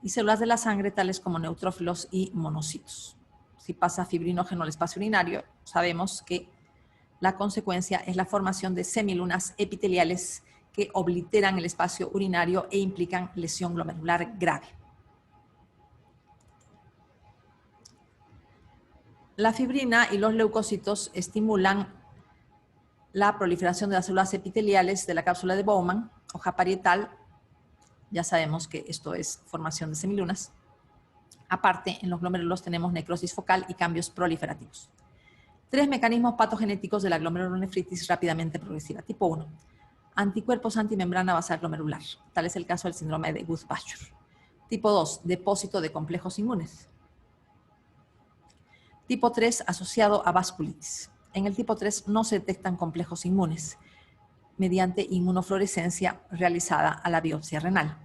y células de la sangre tales como neutrófilos y monocitos. Si pasa fibrinógeno al espacio urinario, sabemos que la consecuencia es la formación de semilunas epiteliales que obliteran el espacio urinario e implican lesión glomerular grave. La fibrina y los leucocitos estimulan la proliferación de las células epiteliales de la cápsula de Bowman, hoja parietal. Ya sabemos que esto es formación de semilunas. Aparte, en los glomérulos tenemos necrosis focal y cambios proliferativos. 3 mecanismos patogenéticos de la glomerulonefritis rápidamente progresiva. Tipo 1. Anticuerpos antimembrana basal glomerular. Tal es el caso del síndrome de Guth-Bachelor. Tipo 2. Depósito de complejos inmunes. Tipo 3. Asociado a vasculitis. En el tipo 3 no se detectan complejos inmunes mediante inmunofluorescencia realizada a la biopsia renal.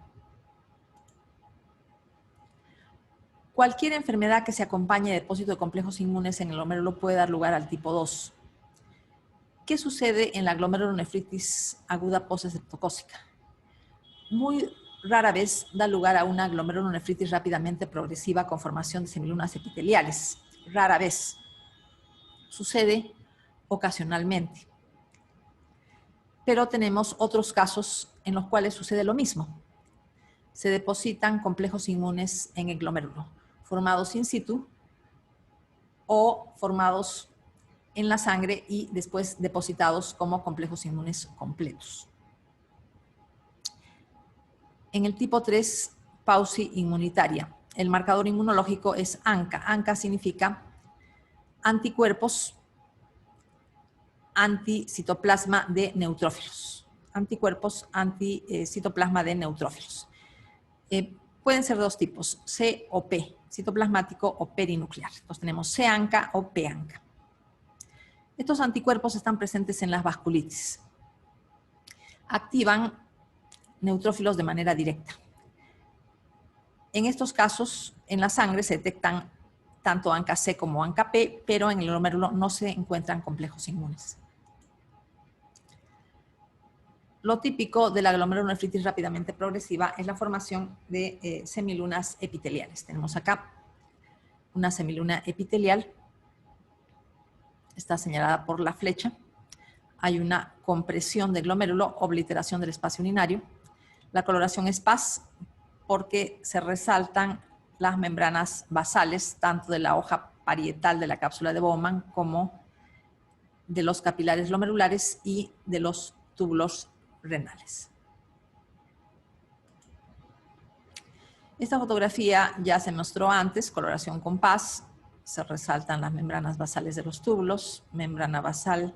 Cualquier enfermedad que se acompañe de depósito de complejos inmunes en el glomérulo puede dar lugar al tipo 2. ¿Qué sucede en la glomerulonefritis aguda postestreptocócica? Muy rara vez da lugar a una glomerulonefritis rápidamente progresiva con formación de semilunas epiteliales. Rara vez. Sucede ocasionalmente. Pero tenemos otros casos en los cuales sucede lo mismo. Se depositan complejos inmunes en el glomérulo, formados in situ o formados en la sangre y después depositados como complejos inmunes completos. En el tipo 3, pausi inmunitaria. El marcador inmunológico es ANCA. ANCA significa anticuerpos anticitoplasma de neutrófilos. Anticuerpos anticitoplasma de neutrófilos. Pueden ser de dos tipos, C o P, citoplasmático o perinuclear. Entonces tenemos C-ANCA o P-ANCA. Estos anticuerpos están presentes en las vasculitis. Activan neutrófilos de manera directa. En estos casos, en la sangre se detectan tanto ANCA-C como ANCA-P, pero en el glomérulo no se encuentran complejos inmunes. Lo típico de la glomerulonefritis rápidamente progresiva es la formación de semilunas epiteliales. Tenemos acá una semiluna epitelial, está señalada por la flecha. Hay una compresión del glomérulo, obliteración del espacio urinario. La coloración es paz porque se resaltan las membranas basales, tanto de la hoja parietal de la cápsula de Bowman como de los capilares glomerulares y de los túbulos renales. Esta fotografía ya se mostró antes, coloración con paz, se resaltan las membranas basales de los túbulos, membrana basal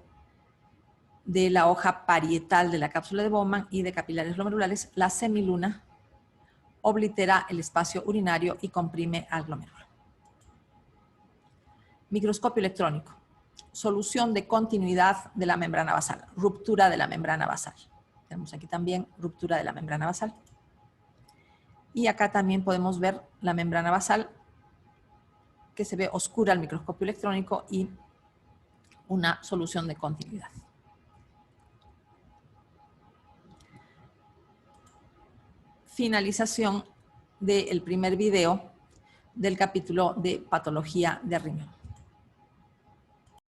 de la hoja parietal de la cápsula de Bowman y de capilares glomerulares. La semiluna oblitera el espacio urinario y comprime al glomérulo. Microscopio electrónico. Solución de continuidad de la membrana basal, ruptura de la membrana basal. Tenemos aquí también ruptura de la membrana basal. Y acá también podemos ver la membrana basal que se ve oscura al microscopio electrónico y una solución de continuidad. Finalización del primer video del capítulo de patología de riñón.